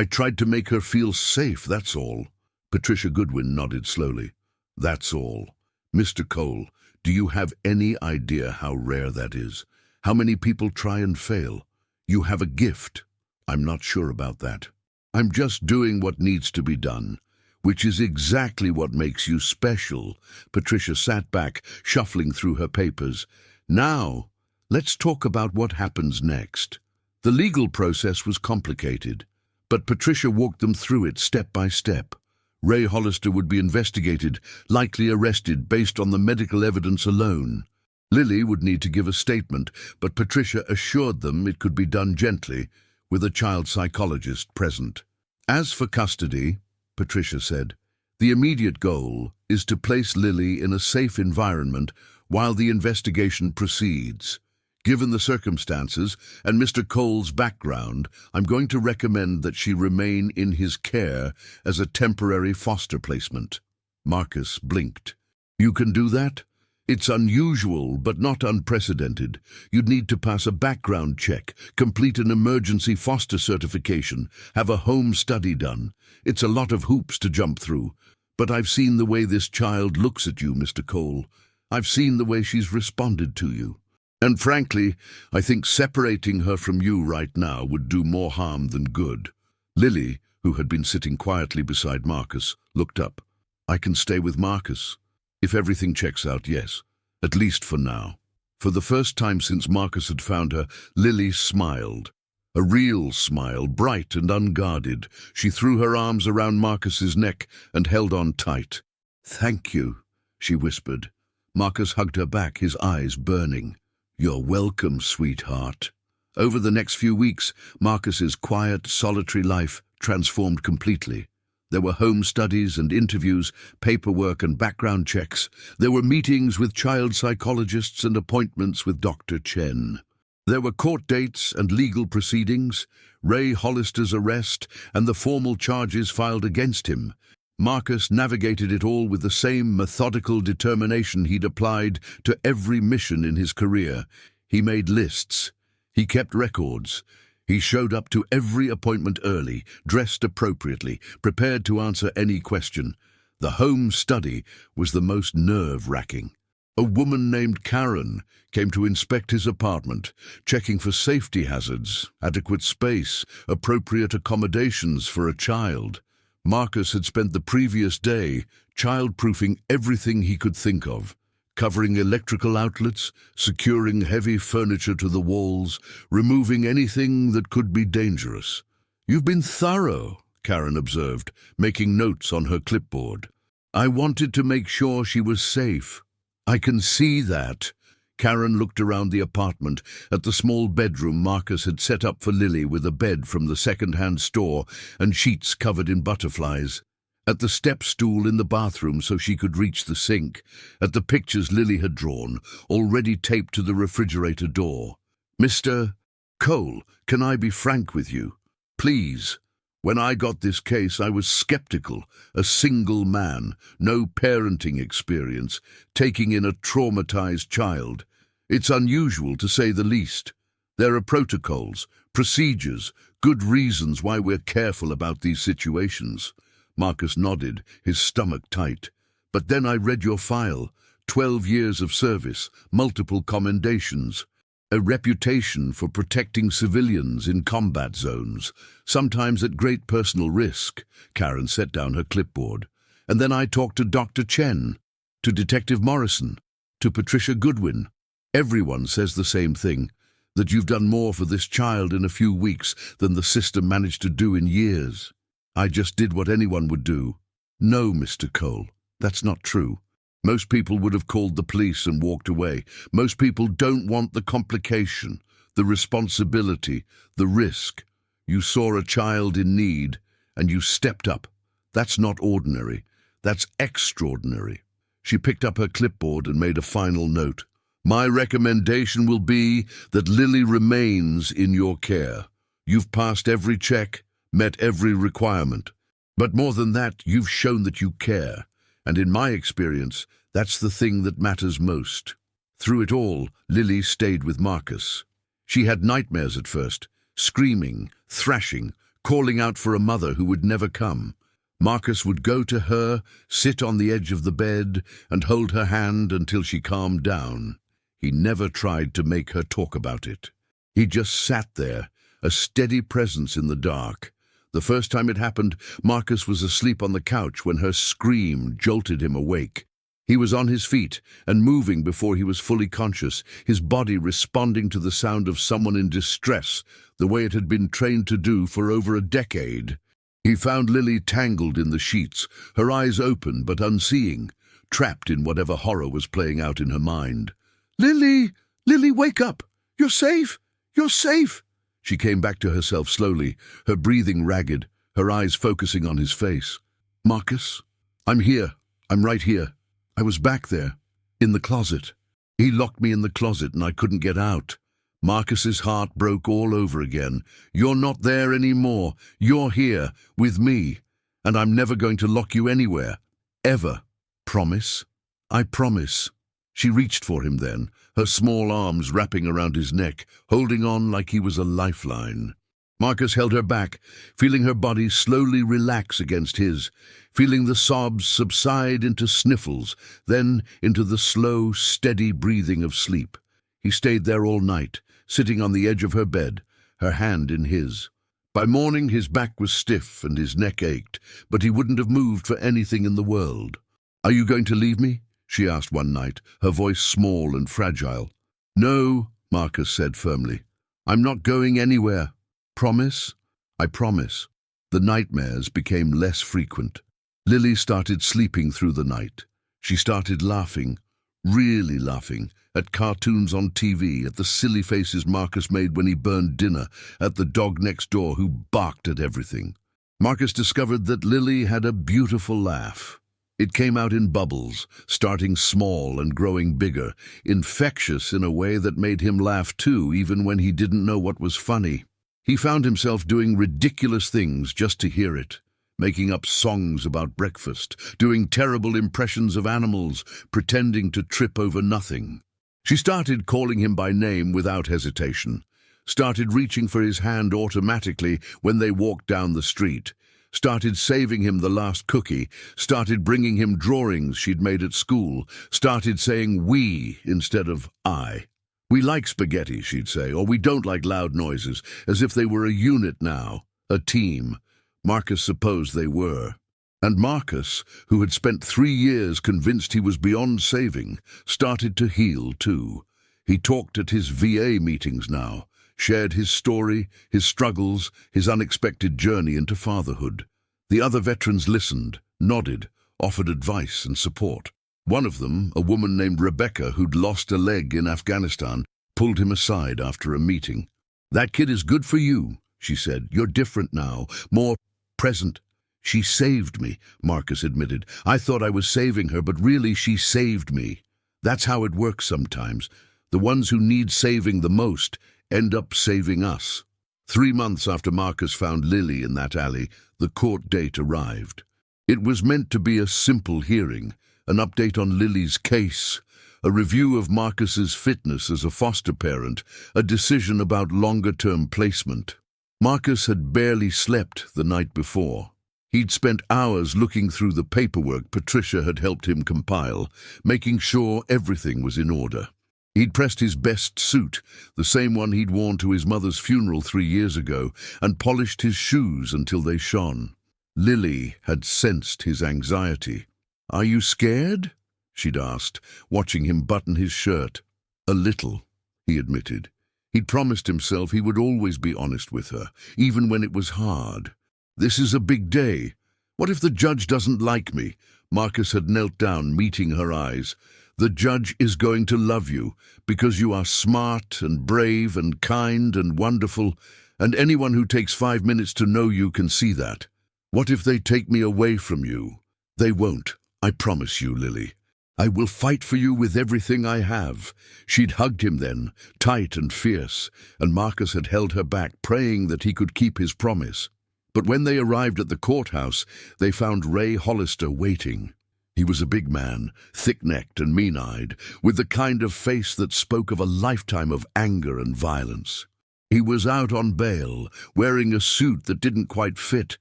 tried to make her feel safe, that's all. Patricia Goodwin nodded slowly. That's all. Mr. Cole, do you have any idea how rare that is? How many people try and fail? You have a gift. I'm not sure about that. I'm just doing what needs to be done, which is exactly what makes you special. Patricia sat back, shuffling through her papers. Now, let's talk about what happens next. The legal process was complicated, but Patricia walked them through it step by step. Ray Hollister would be investigated, likely arrested based on the medical evidence alone. Lily would need to give a statement, but Patricia assured them it could be done gently, with a child psychologist present. As for custody, Patricia said, the immediate goal is to place Lily in a safe environment while the investigation proceeds. Given the circumstances and Mr. Cole's background, I'm going to recommend that she remain in his care as a temporary foster placement. Marcus blinked. You can do that? It's unusual, but not unprecedented. You'd need to pass a background check, complete an emergency foster certification, have a home study done. It's a lot of hoops to jump through. But I've seen the way this child looks at you, Mr. Cole. I've seen the way she's responded to you. And frankly, I think separating her from you right now would do more harm than good. Lily, who had been sitting quietly beside Marcus, looked up. I can stay with Marcus. If everything checks out, yes. At least for now. For the first time since Marcus had found her, Lily smiled. A real smile, bright and unguarded. She threw her arms around Marcus's neck and held on tight. Thank you, she whispered. Marcus hugged her back, his eyes burning. You're welcome, sweetheart. Over the next few weeks, Marcus's quiet, solitary life transformed completely. There were home studies and interviews, paperwork and background checks. There were meetings with child psychologists and appointments with Dr. Chen. There were court dates and legal proceedings, Ray Hollister's arrest, and the formal charges filed against him. Marcus navigated it all with the same methodical determination he'd applied to every mission in his career. He made lists. He kept records. He showed up to every appointment early, dressed appropriately, prepared to answer any question. The home study was the most nerve-wracking. A woman named Karen came to inspect his apartment, checking for safety hazards, adequate space, appropriate accommodations for a child. Marcus had spent the previous day child-proofing everything he could think of, covering electrical outlets, securing heavy furniture to the walls, removing anything that could be dangerous. "You've been thorough," Karen observed, making notes on her clipboard. "I wanted to make sure she was safe." "I can see that." Karen looked around the apartment at the small bedroom Marcus had set up for Lily with a bed from the second-hand store and sheets covered in butterflies, at the step stool in the bathroom so she could reach the sink, at the pictures Lily had drawn, already taped to the refrigerator door. "Mr. Cole, can I be frank with you? Please. When I got this case, I was skeptical. A single man, no parenting experience, taking in a traumatized child. It's unusual, to say the least. There are protocols, procedures, good reasons why we're careful about these situations." Marcus nodded, his stomach tight. "But then I read your file. 12 years of service, multiple commendations. A reputation for protecting civilians in combat zones, sometimes at great personal risk." Karen set down her clipboard. "And then I talked to Dr. Chen, to Detective Morrison, to Patricia Goodwin. Everyone says the same thing, that you've done more for this child in a few weeks than the system managed to do in years. I just did what anyone would do." "No, Mr. Cole, that's not true. Most people would have called the police and walked away. Most people don't want the complication, the responsibility, the risk. You saw a child in need, and you stepped up. That's not ordinary. That's extraordinary." She picked up her clipboard and made a final note. "My recommendation will be that Lily remains in your care. You've passed every check, met every requirement. But more than that, you've shown that you care. And in my experience, that's the thing that matters most." Through it all, Lily stayed with Marcus. She had nightmares at first, screaming, thrashing, calling out for a mother who would never come. Marcus would go to her, sit on the edge of the bed, and hold her hand until she calmed down. He never tried to make her talk about it. He just sat there, a steady presence in the dark. The first time it happened, Marcus was asleep on the couch when her scream jolted him awake. He was on his feet and moving before he was fully conscious, his body responding to the sound of someone in distress, the way it had been trained to do for over a decade. He found Lily tangled in the sheets, her eyes open but unseeing, trapped in whatever horror was playing out in her mind. "Lily! Lily, wake up! You're safe! You're safe!" She came back to herself slowly, her breathing ragged, her eyes focusing on his face. "Marcus, I'm here. I'm right here. I was back there, in the closet. He locked me in the closet and I couldn't get out." Marcus's heart broke all over again. "You're not there anymore. You're here, with me. And I'm never going to lock you anywhere. Ever. Promise?" "I promise." She reached for him then, her small arms wrapping around his neck, holding on like he was a lifeline. Marcus held her back, feeling her body slowly relax against his, feeling the sobs subside into sniffles, then into the slow, steady breathing of sleep. He stayed there all night, sitting on the edge of her bed, her hand in his. By morning his back was stiff and his neck ached, but he wouldn't have moved for anything in the world. "Are you going to leave me?" she asked one night, her voice small and fragile. "No," Marcus said firmly. "I'm not going anywhere. Promise?" "I promise." The nightmares became less frequent. Lily started sleeping through the night. She started laughing, really laughing, at cartoons on TV, at the silly faces Marcus made when he burned dinner, at the dog next door who barked at everything. Marcus discovered that Lily had a beautiful laugh. It came out in bubbles, starting small and growing bigger, infectious in a way that made him laugh too, even when he didn't know what was funny. He found himself doing ridiculous things just to hear it, making up songs about breakfast, doing terrible impressions of animals, pretending to trip over nothing. She started calling him by name without hesitation, started reaching for his hand automatically when they walked down the street, started saving him the last cookie, started bringing him drawings she'd made at school, started saying we instead of I. We like spaghetti, she'd say, or we don't like loud noises, as if they were a unit now, a team. Marcus supposed they were. And Marcus, who had spent 3 years convinced he was beyond saving, started to heal too. He talked at his VA meetings now, shared his story, his struggles, his unexpected journey into fatherhood. The other veterans listened, nodded, offered advice and support. One of them, a woman named Rebecca who'd lost a leg in Afghanistan, pulled him aside after a meeting. "That kid is good for you," she said. "You're different now, more present." "She saved me," Marcus admitted. "I thought I was saving her, but really she saved me. That's how it works sometimes. The ones who need saving the most end up saving us." 3 months after Marcus found Lily in that alley, the court date arrived. It was meant to be a simple hearing, an update on Lily's case, a review of Marcus's fitness as a foster parent, a decision about longer-term placement. Marcus had barely slept the night before. He'd spent hours looking through the paperwork Patricia had helped him compile, making sure everything was in order. He'd pressed his best suit, the same one he'd worn to his mother's funeral 3 years ago, and polished his shoes until they shone. Lily had sensed his anxiety. "Are you scared?" she'd asked, watching him button his shirt. "A little," he admitted. He'd promised himself he would always be honest with her, even when it was hard. "This is a big day. What if the judge doesn't like me?" Marcus had knelt down, meeting her eyes. "The judge is going to love you, because you are smart and brave and kind and wonderful, and anyone who takes 5 minutes to know you can see that. What if they take me away from you? They won't, I promise you, Lily. I will fight for you with everything I have." She'd hugged him then, tight and fierce, and Marcus had held her back, praying that he could keep his promise. But when they arrived at the courthouse, they found Ray Hollister waiting. He was a big man, thick-necked and mean-eyed, with the kind of face that spoke of a lifetime of anger and violence. He was out on bail, wearing a suit that didn't quite fit,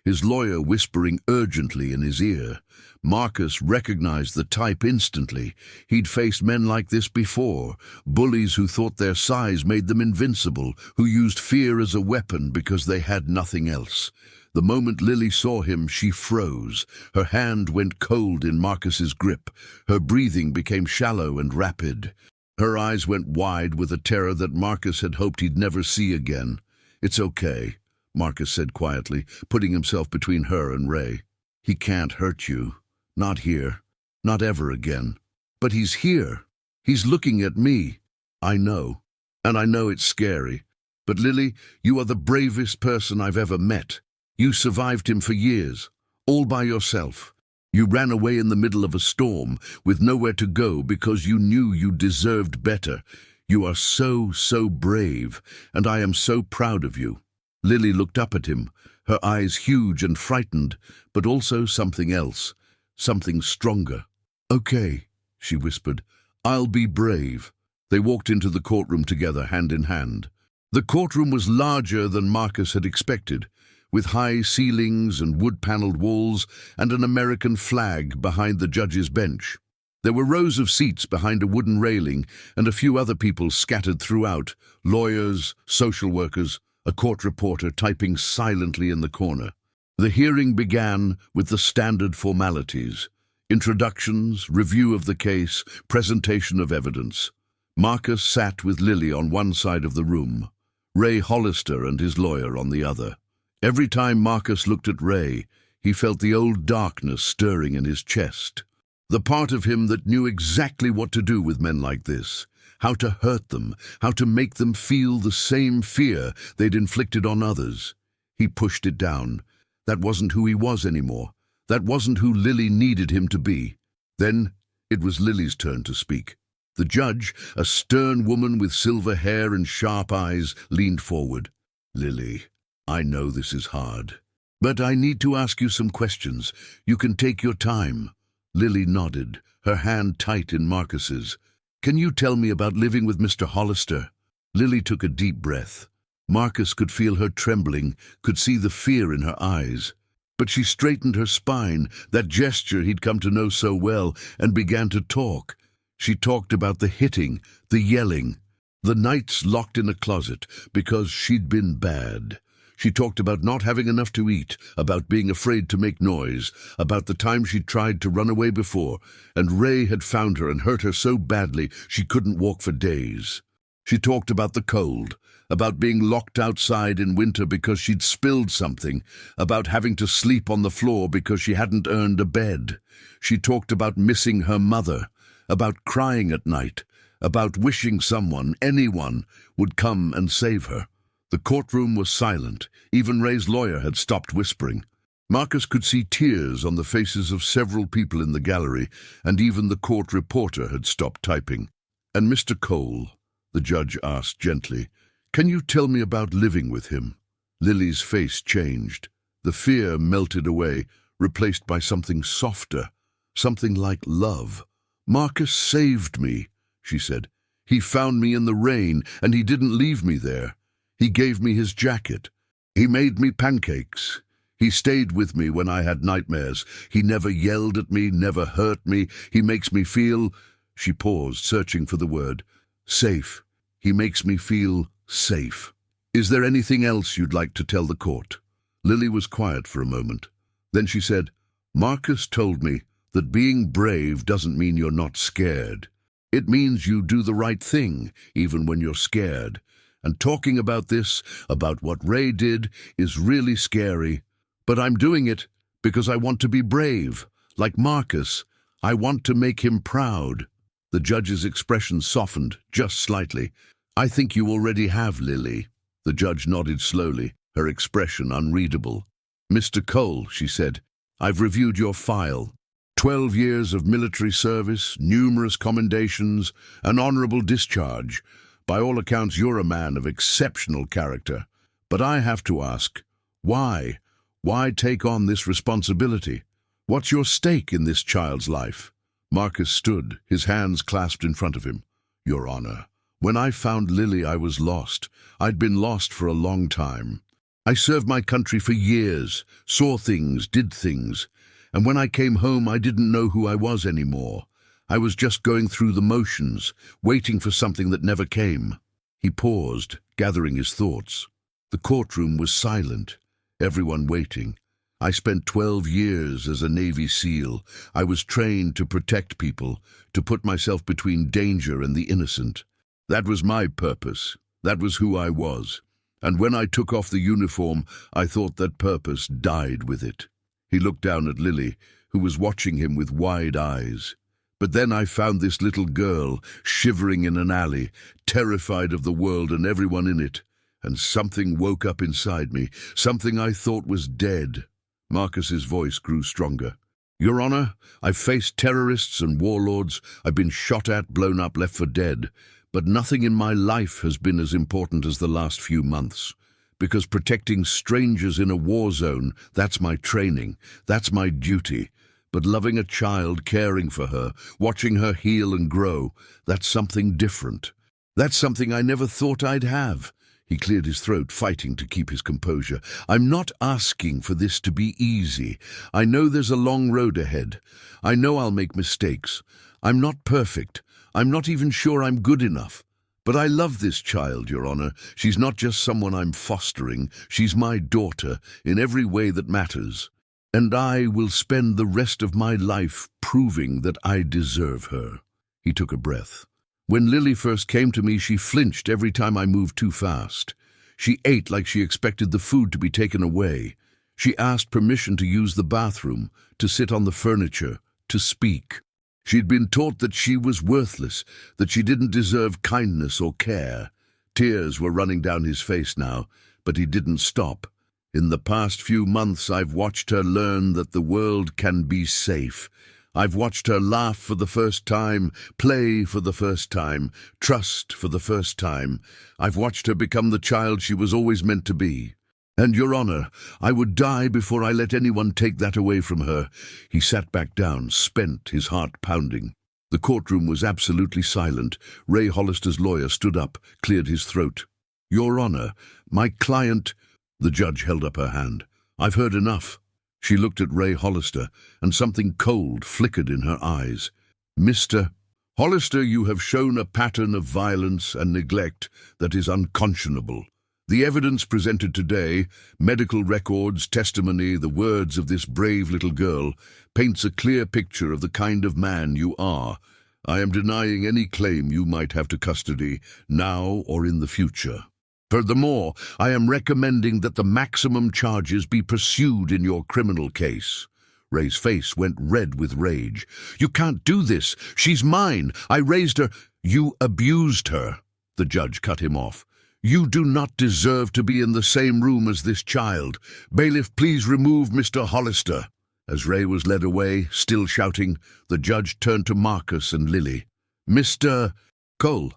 his lawyer whispering urgently in his ear. Marcus recognized the type instantly. He'd faced men like this before, bullies who thought their size made them invincible, who used fear as a weapon because they had nothing else. The moment Lily saw him, she froze. Her hand went cold in Marcus's grip. Her breathing became shallow and rapid. Her eyes went wide with a terror that Marcus had hoped he'd never see again. "It's okay," Marcus said quietly, putting himself between her and Ray. "He can't hurt you. Not here. Not ever again. But he's here. He's looking at me. I know. And I know it's scary. But Lily, you are the bravest person I've ever met. You survived him for years, all by yourself. You ran away in the middle of a storm, with nowhere to go because you knew you deserved better. You are so, so brave, and I am so proud of you." Lily looked up at him, her eyes huge and frightened, but also something else, something stronger. "Okay," she whispered. "I'll be brave." They walked into the courtroom together, hand in hand. The courtroom was larger than Marcus had expected, with high ceilings and wood-paneled walls and an American flag behind the judge's bench. There were rows of seats behind a wooden railing and a few other people scattered throughout, lawyers, social workers, a court reporter typing silently in the corner. The hearing began with the standard formalities: introductions, review of the case, presentation of evidence. Marcus sat with Lily on one side of the room, Ray Hollister and his lawyer on the other. Every time Marcus looked at Ray, he felt the old darkness stirring in his chest. The part of him that knew exactly what to do with men like this, how to hurt them, how to make them feel the same fear they'd inflicted on others. He pushed it down. That wasn't who he was anymore. That wasn't who Lily needed him to be. Then it was Lily's turn to speak. The judge, a stern woman with silver hair and sharp eyes, leaned forward. "Lily, I know this is hard, but I need to ask you some questions. You can take your time." Lily nodded, her hand tight in Marcus's. "Can you tell me about living with Mr. Hollister?" Lily took a deep breath. Marcus could feel her trembling, could see the fear in her eyes. But she straightened her spine, that gesture he'd come to know so well, and began to talk. She talked about the hitting, the yelling, the nights locked in a closet because she'd been bad. She talked about not having enough to eat, about being afraid to make noise, about the time she'd tried to run away before, and Ray had found her and hurt her so badly she couldn't walk for days. She talked about the cold, about being locked outside in winter because she'd spilled something, about having to sleep on the floor because she hadn't earned a bed. She talked about missing her mother, about crying at night, about wishing someone, anyone, would come and save her. The courtroom was silent. Even Ray's lawyer had stopped whispering. Marcus could see tears on the faces of several people in the gallery, and even the court reporter had stopped typing. "And Mr. Cole," the judge asked gently, "can you tell me about living with him?" Lily's face changed. The fear melted away, replaced by something softer, something like love. "Marcus saved me," she said. "He found me in the rain, and he didn't leave me there. He gave me his jacket. He made me pancakes. He stayed with me when I had nightmares. He never yelled at me, never hurt me. He makes me feel—" She paused, searching for the word. "Safe. He makes me feel safe. Is there anything else you'd like to tell the court?" Lily was quiet for a moment. Then she said, "Marcus told me that being brave doesn't mean you're not scared. It means you do the right thing, even when you're scared. And talking about this, about what Ray did, is really scary. But I'm doing it because I want to be brave. Like Marcus, I want to make him proud." The judge's expression softened, just slightly. "I think you already have, Lily." The judge nodded slowly, her expression unreadable. "Mr. Cole," she said, "I've reviewed your file. 12 years of military service, numerous commendations, an honorable discharge. By all accounts, you're a man of exceptional character. But I have to ask, why? Why take on this responsibility? What's your stake in this child's life?" Marcus stood, his hands clasped in front of him. "Your Honor, when I found Lily, I was lost. I'd been lost for a long time. I served my country for years, saw things, did things. And when I came home, I didn't know who I was anymore. I was just going through the motions, waiting for something that never came." He paused, gathering his thoughts. The courtroom was silent, everyone waiting. "I spent 12 years as a Navy SEAL. I was trained to protect people, to put myself between danger and the innocent. That was my purpose. That was who I was. And when I took off the uniform, I thought that purpose died with it." He looked down at Lily, who was watching him with wide eyes. "But then I found this little girl, shivering in an alley, terrified of the world and everyone in it. And something woke up inside me, something I thought was dead." Marcus's voice grew stronger. "Your Honor, I've faced terrorists and warlords. I've been shot at, blown up, left for dead. But nothing in my life has been as important as the last few months. Because protecting strangers in a war zone, that's my training, that's my duty. But loving a child, caring for her, watching her heal and grow, that's something different. That's something I never thought I'd have." He cleared his throat, fighting to keep his composure. "I'm not asking for this to be easy. I know there's a long road ahead. I know I'll make mistakes. I'm not perfect. I'm not even sure I'm good enough. But I love this child, Your Honor. She's not just someone I'm fostering. She's my daughter, in every way that matters. And I will spend the rest of my life proving that I deserve her." He took a breath. "When Lily first came to me, she flinched every time I moved too fast. She ate like she expected the food to be taken away. She asked permission to use the bathroom, to sit on the furniture, to speak. She'd been taught that she was worthless, that she didn't deserve kindness or care." Tears were running down his face now, but he didn't stop. In the past few months, I've watched her learn that the world can be safe. I've watched her laugh for the first time, play for the first time, trust for the first time. I've watched her become the child she was always meant to be. And, Your Honor, I would die before I let anyone take that away from her." He sat back down, spent, his heart pounding. The courtroom was absolutely silent. Ray Hollister's lawyer stood up, cleared his throat. "Your Honor, my client—" The judge held up her hand. "I've heard enough." She looked at Ray Hollister, and something cold flickered in her eyes. "Mr. Hollister, you have shown a pattern of violence and neglect that is unconscionable. The evidence presented today, medical records, testimony, the words of this brave little girl, paints a clear picture of the kind of man you are. I am denying any claim you might have to custody, now or in the future. Furthermore, I am recommending that the maximum charges be pursued in your criminal case." Ray's face went red with rage. "You can't do this. She's mine. I raised her." "You abused her," the judge cut him off. "You do not deserve to be in the same room as this child. Bailiff, please remove Mr. Hollister." As Ray was led away, still shouting, the judge turned to Marcus and Lily. "Mr. Cole,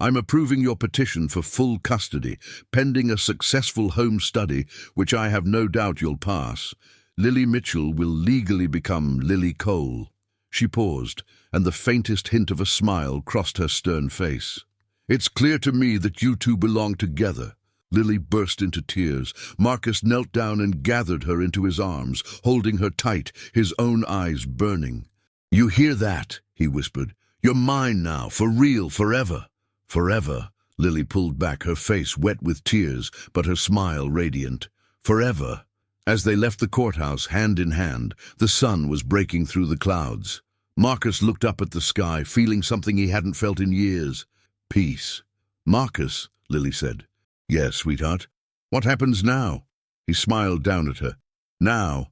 I'm approving your petition for full custody, pending a successful home study, which I have no doubt you'll pass. Lily Mitchell will legally become Lily Cole." She paused, and the faintest hint of a smile crossed her stern face. "It's clear to me that you two belong together." Lily burst into tears. Marcus knelt down and gathered her into his arms, holding her tight, his own eyes burning. "You hear that?" he whispered. "You're mine now, for real, forever." "Forever," Lily pulled back, her face wet with tears, but her smile radiant. "Forever." As they left the courthouse, hand in hand, the sun was breaking through the clouds. Marcus looked up at the sky, feeling something he hadn't felt in years. Peace. "Marcus," Lily said. "Yes, sweetheart. What happens now?" He smiled down at her. Now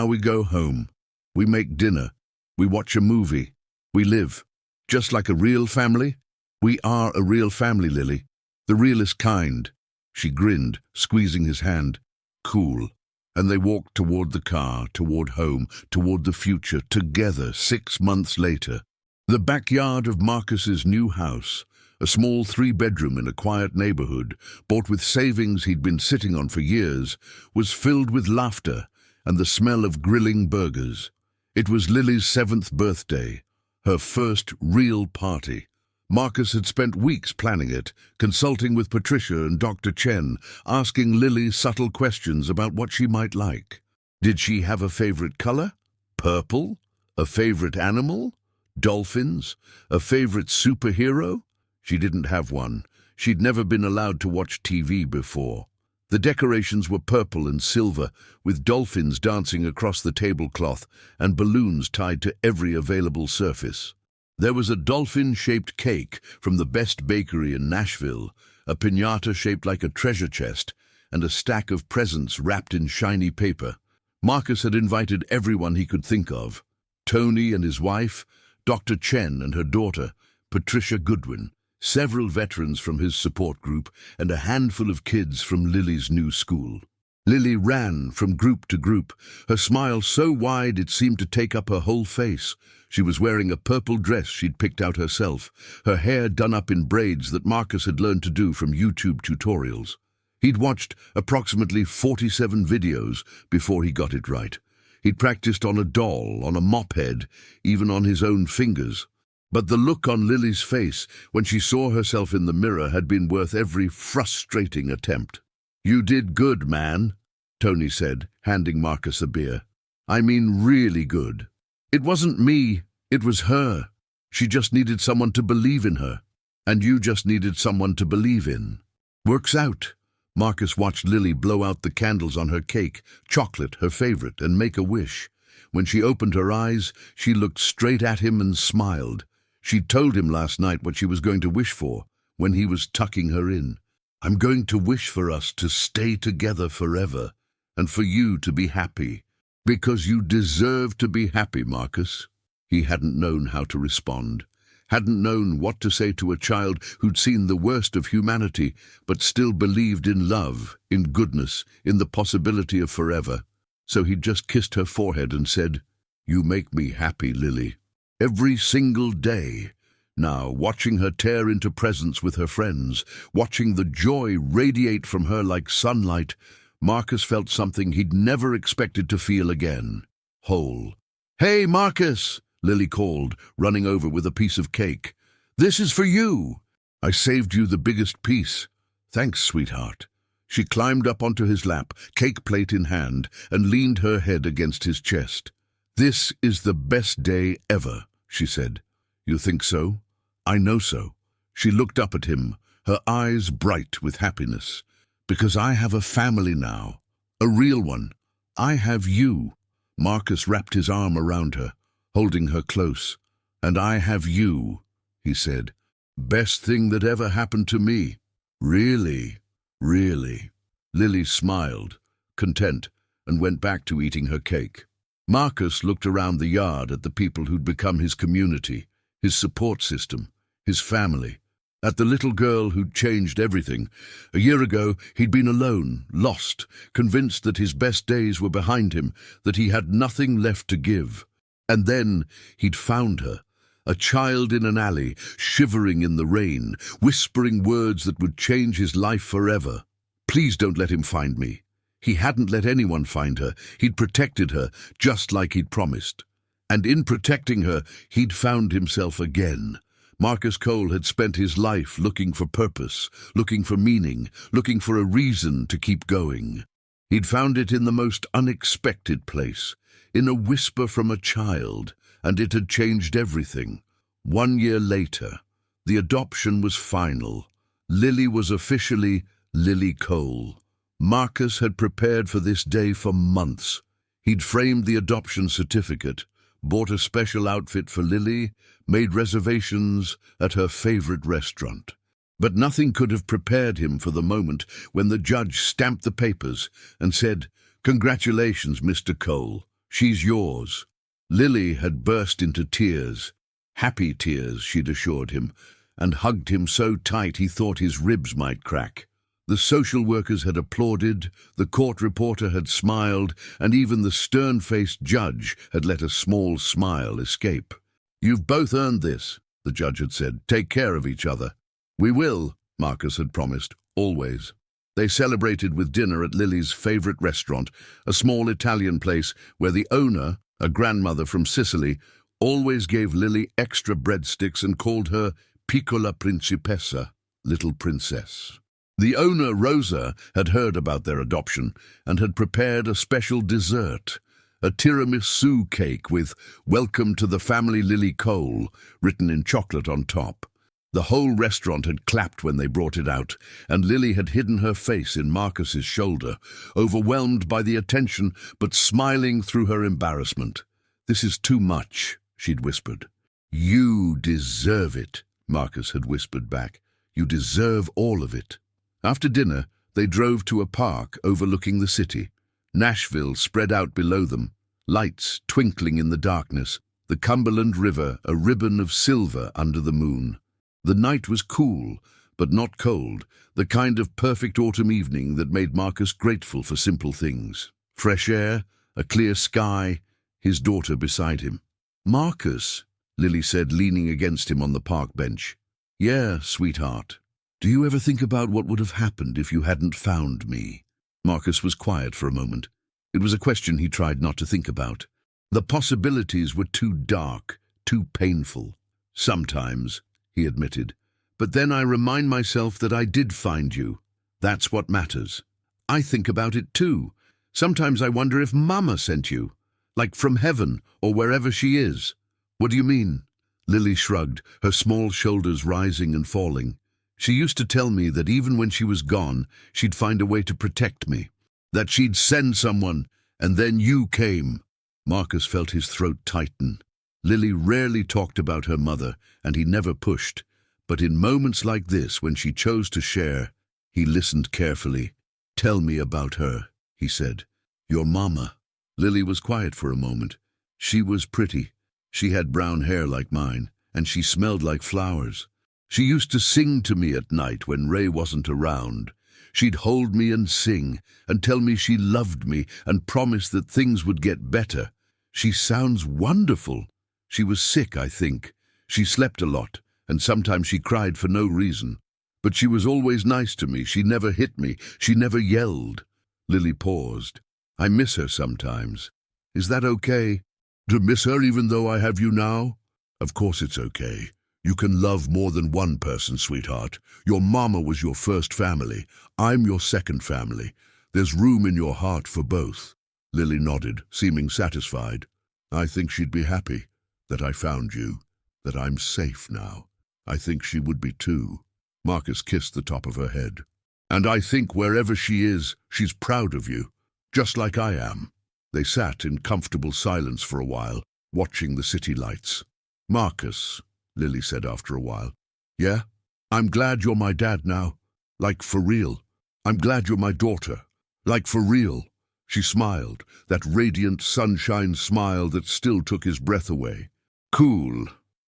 we go home. We make dinner. We watch a movie. We live. Just like a real family." "We are a real family, Lily. The realest kind." She grinned, squeezing his hand. "Cool." And they walked toward the car, toward home, toward the future, together 6 months later. The backyard of Marcus's new house, a small 3-bedroom in a quiet neighborhood, bought with savings he'd been sitting on for years, was filled with laughter and the smell of grilling burgers. It was Lily's 7th birthday, her first real party. Marcus had spent weeks planning it, consulting with Patricia and Dr. Chen, asking Lily subtle questions about what she might like. Did she have a favorite color? Purple? A favorite animal? Dolphins? A favorite superhero? She didn't have one. She'd never been allowed to watch TV before. The decorations were purple and silver, with dolphins dancing across the tablecloth and balloons tied to every available surface. There was a dolphin-shaped cake from the best bakery in Nashville, a piñata shaped like a treasure chest, and a stack of presents wrapped in shiny paper. Marcus had invited everyone he could think of. Tony and his wife, Dr. Chen and her daughter, Patricia Goodwin, several veterans from his support group, and a handful of kids from Lily's new school. Lily ran from group to group, her smile so wide it seemed to take up her whole face. She was wearing a purple dress she'd picked out herself, her hair done up in braids that Marcus had learned to do from YouTube tutorials. He'd watched approximately 47 videos before he got it right. He'd practiced on a doll, on a mop head, even on his own fingers. But the look on Lily's face when she saw herself in the mirror had been worth every frustrating attempt. "You did good, man," Tony said, handing Marcus a beer. "I mean really good. It wasn't me, it was her. She just needed someone to believe in her. And you just needed someone to believe in. Works out." Marcus watched Lily blow out the candles on her cake, chocolate, her favorite, and make a wish. When she opened her eyes, she looked straight at him and smiled. She'd told him last night what she was going to wish for, when he was tucking her in. "I'm going to wish for us to stay together forever, and for you to be happy. Because you deserve to be happy, Marcus." He hadn't known how to respond. hadn't known what to say to a child who'd seen the worst of humanity, but still believed in love, in goodness, in the possibility of forever. So he'd just kissed her forehead and said, "You make me happy, Lily. Every single day." Now, watching her tear into presents with her friends, watching the joy radiate from her like sunlight, Marcus felt something he'd never expected to feel again. Whole. "Hey, Marcus!" Lily called, running over with a piece of cake. "This is for you. I saved you the biggest piece. Thanks, sweetheart." She climbed up onto his lap, cake plate in hand, and leaned her head against his chest. "This is the best day ever," she said. "You think so?" "I know so." She looked up at him, her eyes bright with happiness. "Because I have a family now. A real one. I have you." Marcus wrapped his arm around her, holding her close. "And I have you," he said. "Best thing that ever happened to me." "Really? Really?" Lily smiled, content, and went back to eating her cake. Marcus looked around the yard at the people who'd become his community, his support system, his family. At the little girl who'd changed everything. A year ago, he'd been alone, lost, convinced that his best days were behind him, that he had nothing left to give. And then he'd found her, a child in an alley, shivering in the rain, whispering words that would change his life forever. Please don't let him find me. He hadn't let anyone find her. He'd protected her, just like he'd promised. And in protecting her, he'd found himself again. Marcus Cole had spent his life looking for purpose, looking for meaning, looking for a reason to keep going. He'd found it in the most unexpected place, in a whisper from a child, and it had changed everything. 1 year later, the adoption was final. Lily was officially Lily Cole. Marcus had prepared for this day for months. He'd framed the adoption certificate, bought a special outfit for Lily, made reservations at her favorite restaurant. But nothing could have prepared him for the moment when the judge stamped the papers and said, "Congratulations, Mr. Cole. She's yours." Lily had burst into tears, happy tears, she'd assured him, and hugged him so tight he thought his ribs might crack. The social workers had applauded, the court reporter had smiled, and even the stern-faced judge had let a small smile escape. "You've both earned this," the judge had said. "Take care of each other." "We will," Marcus had promised, always. They celebrated with dinner at Lily's favorite restaurant, a small Italian place where the owner, a grandmother from Sicily, always gave Lily extra breadsticks and called her Piccola Principessa, little princess. The owner, Rosa, had heard about their adoption and had prepared a special dessert, a tiramisu cake with "Welcome to the family Lily Cole" written in chocolate on top. The whole restaurant had clapped when they brought it out, and Lily had hidden her face in Marcus's shoulder, overwhelmed by the attention but smiling through her embarrassment. "This is too much," she'd whispered. "You deserve it," Marcus had whispered back. "You deserve all of it." After dinner, they drove to a park overlooking the city. Nashville spread out below them, lights twinkling in the darkness, the Cumberland River a ribbon of silver under the moon. The night was cool, but not cold, the kind of perfect autumn evening that made Marcus grateful for simple things. Fresh air, a clear sky, his daughter beside him. "Marcus," Lily said, leaning against him on the park bench. "Yeah, sweetheart. Do you ever think about what would have happened if you hadn't found me?" Marcus was quiet for a moment. It was a question he tried not to think about. The possibilities were too dark, too painful. "Sometimes," he admitted. "But then I remind myself that I did find you. That's what matters. I think about it too. Sometimes I wonder if Mama sent you, like from heaven or wherever she is." "What do you mean?" Lily shrugged, her small shoulders rising and falling. "She used to tell me that even when she was gone, she'd find a way to protect me. That she'd send someone, and then you came." Marcus felt his throat tighten. Lily rarely talked about her mother, and he never pushed. But in moments like this, when she chose to share, he listened carefully. "Tell me about her," he said. "Your mama." Lily was quiet for a moment. She was pretty. She had brown hair like mine, and she smelled like flowers. She used to sing to me at night when Ray wasn't around. She'd hold me and sing, and tell me she loved me and promise that things would get better. She sounds wonderful. She was sick, I think. She slept a lot, and sometimes she cried for no reason. But she was always nice to me. She never hit me. She never yelled. Lily paused. I miss her sometimes. Is that okay? To miss her even though I have you now? Of course it's okay. You can love more than one person, sweetheart. Your mama was your first family. I'm your second family. There's room in your heart for both. Lily nodded, seeming satisfied. I think she'd be happy that I found you, that I'm safe now. I think she would be too. Marcus kissed the top of her head. And I think wherever she is, she's proud of you, just like I am. They sat in comfortable silence for a while, watching the city lights. Marcus, Lily said after a while. Yeah? I'm glad you're my dad now. Like for real. I'm glad you're my daughter. Like for real. She smiled, that radiant sunshine smile that still took his breath away. Cool.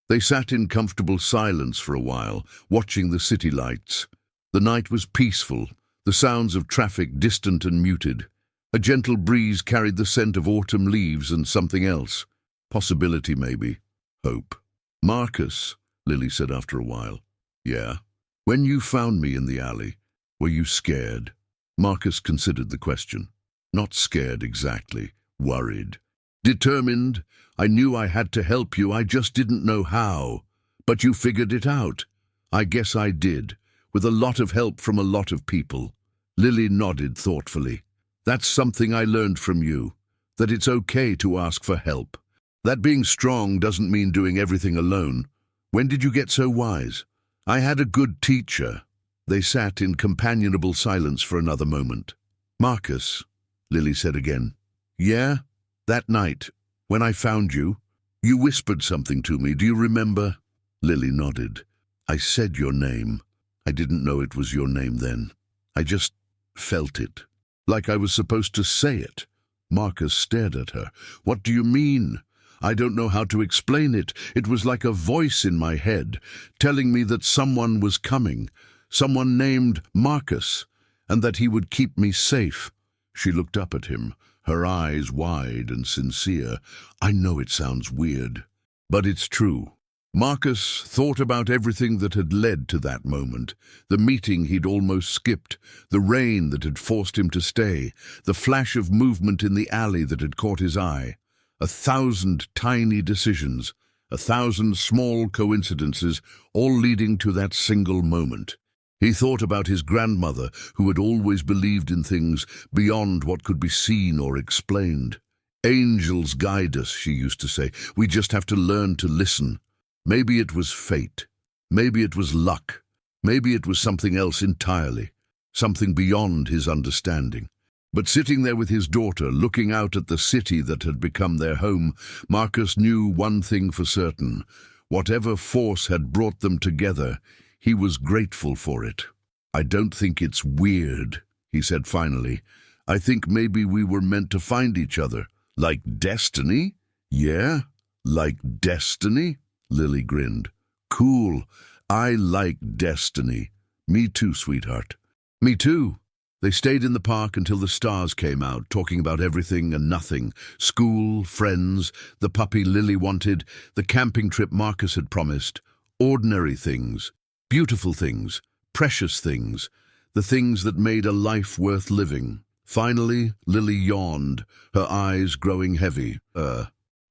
They sat in comfortable silence for a while, watching the city lights. The night was peaceful, the sounds of traffic distant and muted. A gentle breeze carried the scent of autumn leaves and something else. Possibility, maybe. Hope. Marcus, Lily said after a while. Yeah? When you found me in the alley, were you scared? Marcus considered the question. Not scared exactly, worried. Determined. I knew I had to help you, I just didn't know how. But you figured it out. I guess I did, with a lot of help from a lot of people. Lily nodded thoughtfully. That's something I learned from you, that it's okay to ask for help. That being strong doesn't mean doing everything alone. When did you get so wise? I had a good teacher. They sat in companionable silence for another moment. Marcus, Lily said again. Yeah? That night, when I found you, you whispered something to me. Do you remember? Lily nodded. I said your name. I didn't know it was your name then. I just felt it. Like I was supposed to say it. Marcus stared at her. What do you mean? I don't know how to explain it. It was like a voice in my head, telling me that someone was coming, someone named Marcus, and that he would keep me safe. She looked up at him, her eyes wide and sincere. I know it sounds weird, but it's true. Marcus thought about everything that had led to that moment, the meeting he'd almost skipped, the rain that had forced him to stay, the flash of movement in the alley that had caught his eye. 1,000 tiny decisions, 1,000 small coincidences, all leading to that single moment. He thought about his grandmother, who had always believed in things beyond what could be seen or explained. Angels guide us, she used to say. We just have to learn to listen. Maybe it was fate. Maybe it was luck. Maybe it was something else entirely, something beyond his understanding. But sitting there with his daughter, looking out at the city that had become their home, Marcus knew one thing for certain. Whatever force had brought them together, he was grateful for it. I don't think it's weird, he said finally. I think maybe we were meant to find each other. Like destiny? Yeah? Like destiny? Lily grinned. Cool. I like destiny. Me too, sweetheart. Me too. They stayed in the park until the stars came out, talking about everything and nothing. School, friends, the puppy Lily wanted, the camping trip Marcus had promised. Ordinary things, beautiful things, precious things, the things that made a life worth living. Finally, Lily yawned, her eyes growing heavy.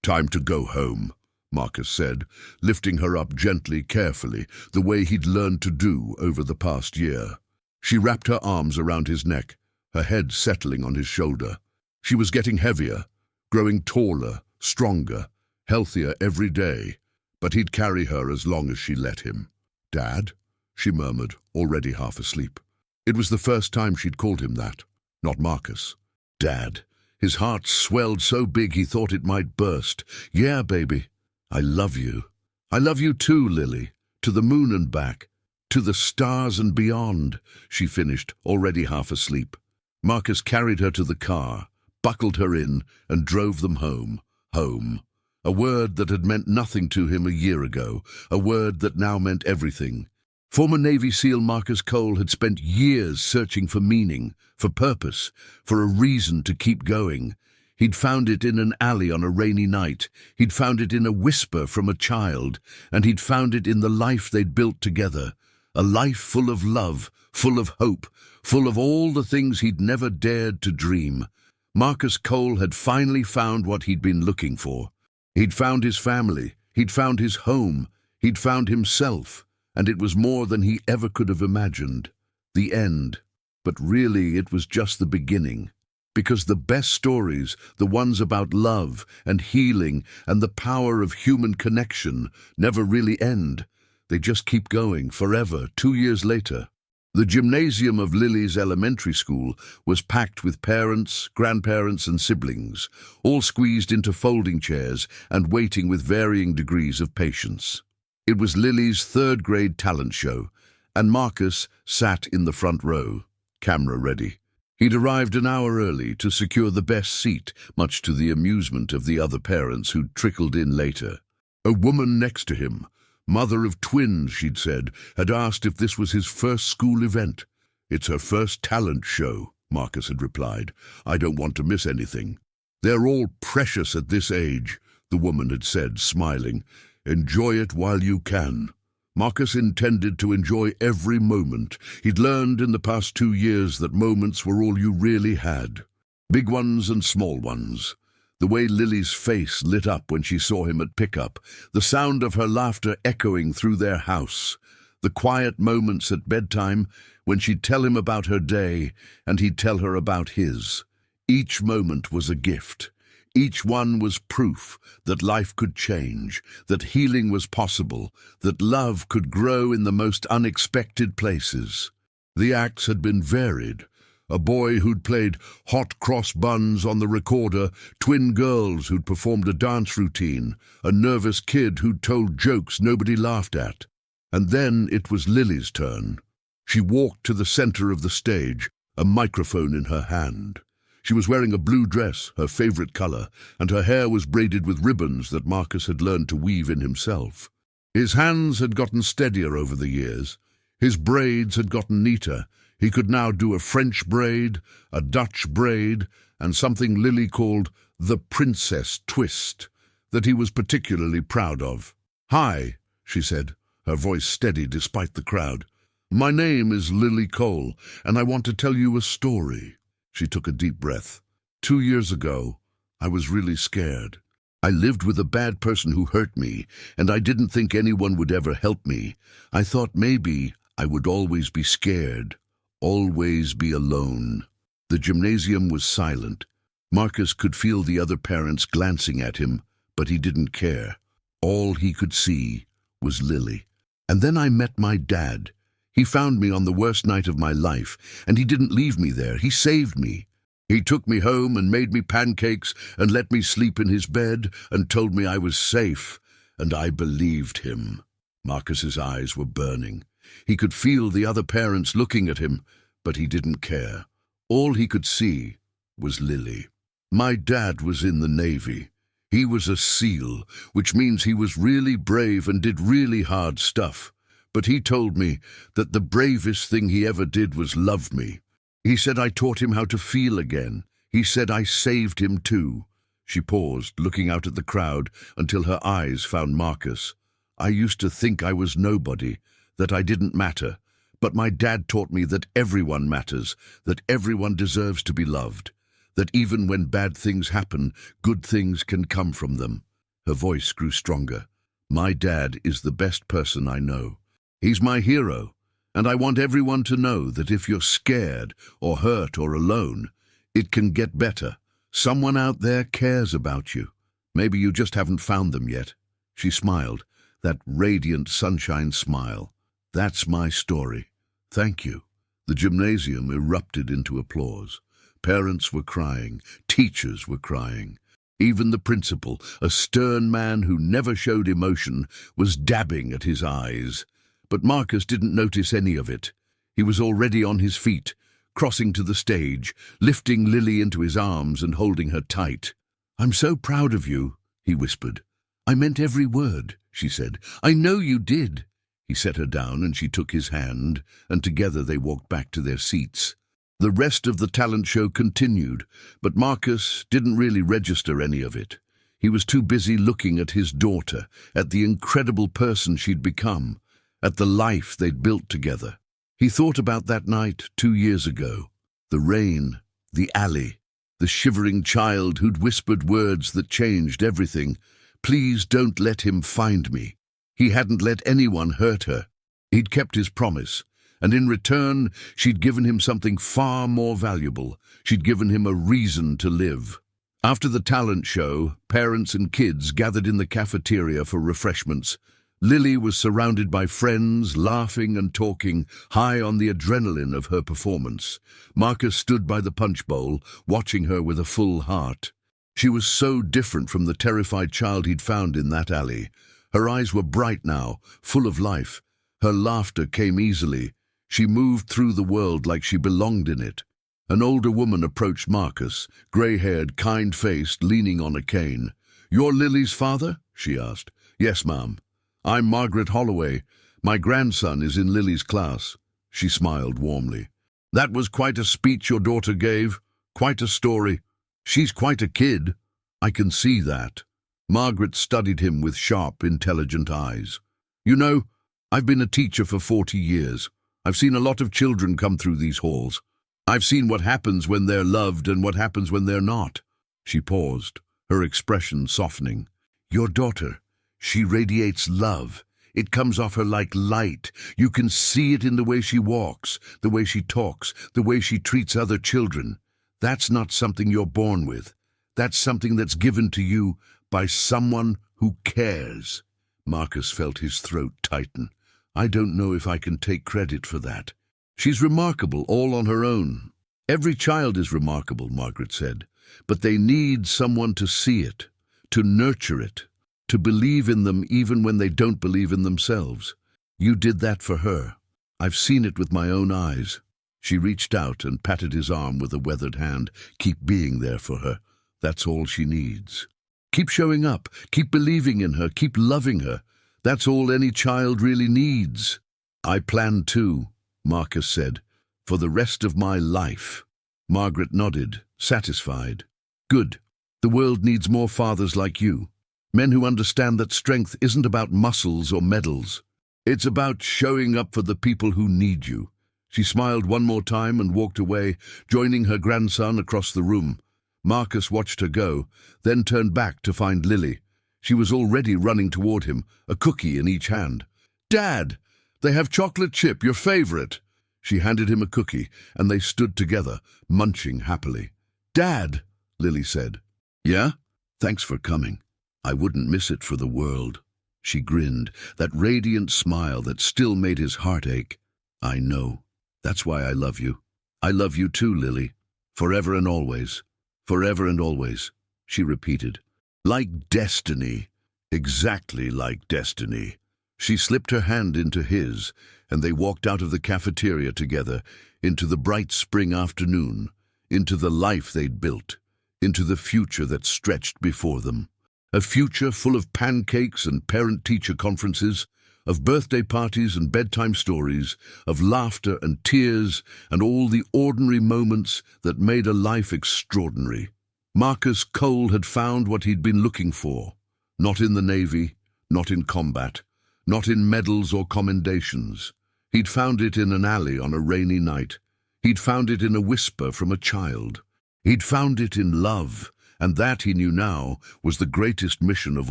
Time to go home, Marcus said, lifting her up gently, carefully, the way he'd learned to do over the past year. She wrapped her arms around his neck, her head settling on his shoulder. She was getting heavier, growing taller, stronger, healthier every day, but he'd carry her as long as she let him. Dad, she murmured, already half asleep. It was the first time she'd called him that, not Marcus. Dad. His heart swelled so big he thought it might burst. Yeah, baby. I love you. I love you too, Lily. To the moon and back. To the stars and beyond, she finished, already half asleep. Marcus carried her to the car, buckled her in, and drove them home. Home. A word that had meant nothing to him a year ago, a word that now meant everything. Former Navy SEAL Marcus Cole had spent years searching for meaning, for purpose, for a reason to keep going. He'd found it in an alley on a rainy night. He'd found it in a whisper from a child, and he'd found it in the life they'd built together. A life full of love, full of hope, full of all the things he'd never dared to dream. Marcus Cole had finally found what he'd been looking for. He'd found his family, he'd found his home, he'd found himself, and it was more than he ever could have imagined. The end. But really it was just the beginning. Because the best stories, the ones about love and healing and the power of human connection, never really end. They just keep going forever, 2 years later. The gymnasium of Lily's elementary school was packed with parents, grandparents and siblings, all squeezed into folding chairs and waiting with varying degrees of patience. It was Lily's third-grade talent show, and Marcus sat in the front row, camera ready. He'd arrived an hour early to secure the best seat, much to the amusement of the other parents who'd trickled in later. A woman next to him, mother of twins, she'd said, had asked if this was his first school event. "It's her first talent show," Marcus had replied. "I don't want to miss anything." "They're all precious at this age," the woman had said, smiling. "Enjoy it while you can." Marcus intended to enjoy every moment. He'd learned in the past 2 years that moments were all you really had. Big ones and small ones. The way Lily's face lit up when she saw him at pickup, the sound of her laughter echoing through their house, the quiet moments at bedtime when she'd tell him about her day and he'd tell her about his. Each moment was a gift. Each one was proof that life could change, that healing was possible, that love could grow in the most unexpected places. The acts had been varied. A boy who'd played hot cross buns on the recorder, twin girls who'd performed a dance routine, a nervous kid who'd told jokes nobody laughed at. And then it was Lily's turn. She walked to the center of the stage, a microphone in her hand. She was wearing a blue dress, her favorite color, and her hair was braided with ribbons that Marcus had learned to weave in himself. His hands had gotten steadier over the years. His braids had gotten neater. He could now do a French braid, a Dutch braid, and something Lily called the princess twist, that he was particularly proud of. "Hi," she said, her voice steady despite the crowd. "My name is Lily Cole, and I want to tell you a story." She took a deep breath. 2 years ago, I was really scared. I lived with a bad person who hurt me, and I didn't think anyone would ever help me. I thought maybe I would always be scared. Always be alone. The gymnasium was silent. Marcus could feel the other parents glancing at him, but he didn't care. All he could see was Lily. And then I met my dad. He found me on the worst night of my life, and he didn't leave me there. He saved me. He took me home and made me pancakes and let me sleep in his bed and told me I was safe, and I believed him. Marcus's eyes were burning. He could feel the other parents looking at him, but he didn't care. All he could see was Lily. My dad was in the Navy. He was a SEAL, which means he was really brave and did really hard stuff. But he told me that the bravest thing he ever did was love me. He said I taught him how to feel again. He said I saved him too. She paused, looking out at the crowd until her eyes found Marcus. I used to think I was nobody, that I didn't matter, but my dad taught me that everyone matters, that everyone deserves to be loved, that even when bad things happen, good things can come from them. Her voice grew stronger. My dad is the best person I know. He's my hero, and I want everyone to know that if you're scared or hurt or alone, it can get better. Someone out there cares about you. Maybe you just haven't found them yet. She smiled, that radiant sunshine smile. That's my story. Thank you. The gymnasium erupted into applause. Parents were crying. Teachers were crying. Even the principal, a stern man who never showed emotion, was dabbing at his eyes. But Marcus didn't notice any of it. He was already on his feet, crossing to the stage, lifting Lily into his arms and holding her tight. "I'm so proud of you," he whispered. I meant every word, she said. I know you did. He set her down and she took his hand, and together they walked back to their seats. The rest of the talent show continued, but Marcus didn't really register any of it. He was too busy looking at his daughter, at the incredible person she'd become, at the life they'd built together. He thought about that night 2 years ago. The rain, the alley, the shivering child who'd whispered words that changed everything. Please don't let him find me. He hadn't let anyone hurt her. He'd kept his promise, and in return, she'd given him something far more valuable. She'd given him a reason to live. After the talent show, parents and kids gathered in the cafeteria for refreshments. Lily was surrounded by friends, laughing and talking, high on the adrenaline of her performance. Marcus stood by the punch bowl, watching her with a full heart. She was so different from the terrified child he'd found in that alley. Her eyes were bright now, full of life. Her laughter came easily. She moved through the world like she belonged in it. An older woman approached Marcus, grey-haired, kind-faced, leaning on a cane. "You're Lily's father?" she asked. "Yes, ma'am. I'm Margaret Holloway. My grandson is in Lily's class." She smiled warmly. "That was quite a speech your daughter gave. Quite a story. She's quite a kid. I can see that." Margaret studied him with sharp, intelligent eyes. "You know, I've been a teacher for 40 years. I've seen a lot of children come through these halls. I've seen what happens when they're loved and what happens when they're not." She paused, her expression softening. "Your daughter, she radiates love. It comes off her like light. You can see it in the way she walks, the way she talks, the way she treats other children. That's not something you're born with. That's something that's given to you by someone who cares." Marcus felt his throat tighten. "I don't know if I can take credit for that. She's remarkable all on her own." "Every child is remarkable," Margaret said, "but they need someone to see it, to nurture it, to believe in them even when they don't believe in themselves. You did that for her. I've seen it with my own eyes." She reached out and patted his arm with a weathered hand. "Keep being there for her. That's all she needs. Keep showing up, keep believing in her, keep loving her. That's all any child really needs." "I plan to," Marcus said, "for the rest of my life." Margaret nodded, satisfied. "Good. The world needs more fathers like you. Men who understand that strength isn't about muscles or medals. It's about showing up for the people who need you." She smiled one more time and walked away, joining her grandson across the room. Marcus watched her go, then turned back to find Lily. She was already running toward him, a cookie in each hand. "Dad, they have chocolate chip, your favorite." She handed him a cookie, and they stood together, munching happily. "Dad," Lily said. "Yeah? Thanks for coming. I wouldn't miss it for the world." She grinned, that radiant smile that still made his heart ache. "I know. That's why I love you. I love you too, Lily. Forever and always. Forever and always," she repeated. "Like destiny. Exactly like destiny." She slipped her hand into his, and they walked out of the cafeteria together, into the bright spring afternoon, into the life they'd built, into the future that stretched before them. A future full of pancakes and parent-teacher conferences, of birthday parties and bedtime stories, of laughter and tears, and all the ordinary moments that made a life extraordinary. Marcus Cole had found what he'd been looking for, not in the Navy, not in combat, not in medals or commendations. He'd found it in an alley on a rainy night. He'd found it in a whisper from a child. He'd found it in love, and that, he knew now, was the greatest mission of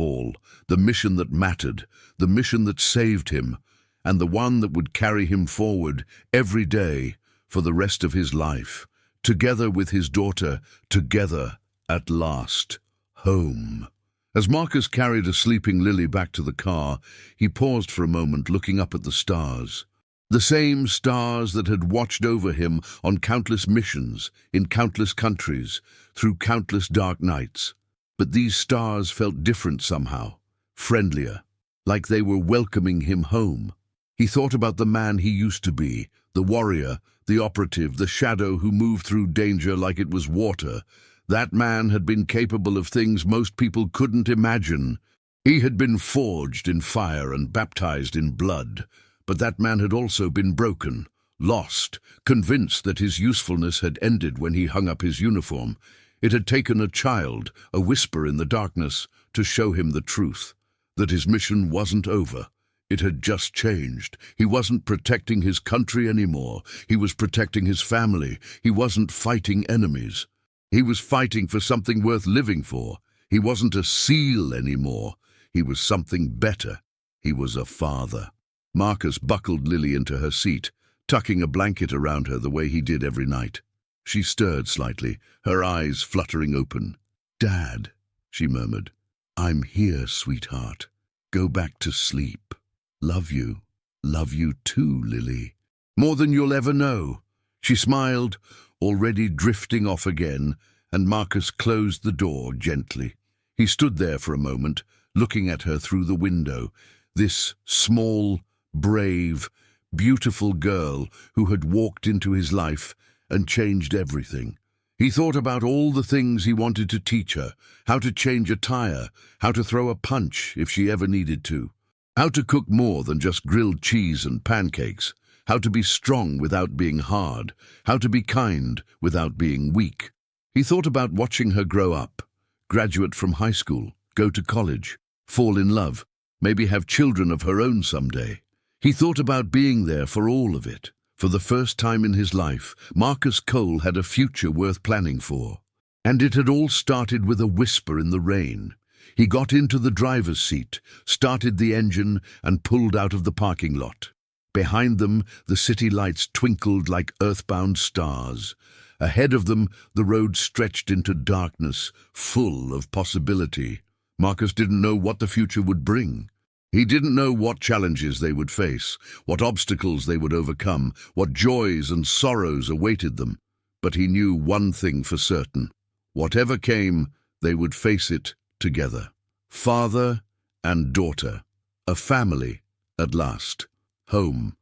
all, the mission that mattered, the mission that saved him, and the one that would carry him forward every day for the rest of his life, together with his daughter, together at last, home. As Marcus carried a sleeping Lily back to the car, he paused for a moment, looking up at the stars. The same stars that had watched over him on countless missions, in countless countries, through countless dark nights. But these stars felt different somehow, friendlier, like they were welcoming him home. He thought about the man he used to be, the warrior, the operative, the shadow who moved through danger like it was water. That man had been capable of things most people couldn't imagine. He had been forged in fire and baptized in blood, but that man had also been broken, lost, convinced that his usefulness had ended when he hung up his uniform. It had taken a child, a whisper in the darkness, to show him the truth, that his mission wasn't over. It had just changed. He wasn't protecting his country anymore. He was protecting his family. He wasn't fighting enemies. He was fighting for something worth living for. He wasn't a SEAL anymore. He was something better. He was a father. Marcus buckled Lily into her seat, tucking a blanket around her the way he did every night. She stirred slightly, her eyes fluttering open. "Dad," she murmured. "I'm here, sweetheart. Go back to sleep. Love you. Love you too, Lily. More than you'll ever know." She smiled, already drifting off again, and Marcus closed the door gently. He stood there for a moment, looking at her through the window, this small, brave, beautiful girl who had walked into his life and changed everything. He thought about all the things he wanted to teach her, how to change a tire, how to throw a punch if she ever needed to, how to cook more than just grilled cheese and pancakes, how to be strong without being hard, how to be kind without being weak. He thought about watching her grow up, graduate from high school, go to college, fall in love, maybe have children of her own someday. He thought about being there for all of it. For the first time in his life, Marcus Cole had a future worth planning for. And it had all started with a whisper in the rain. He got into the driver's seat, started the engine, and pulled out of the parking lot. Behind them, the city lights twinkled like earthbound stars. Ahead of them, the road stretched into darkness, full of possibility. Marcus didn't know what the future would bring. He didn't know what challenges they would face, what obstacles they would overcome, what joys and sorrows awaited them. But he knew one thing for certain. Whatever came, they would face it together. Father and daughter. A family, at last. Home.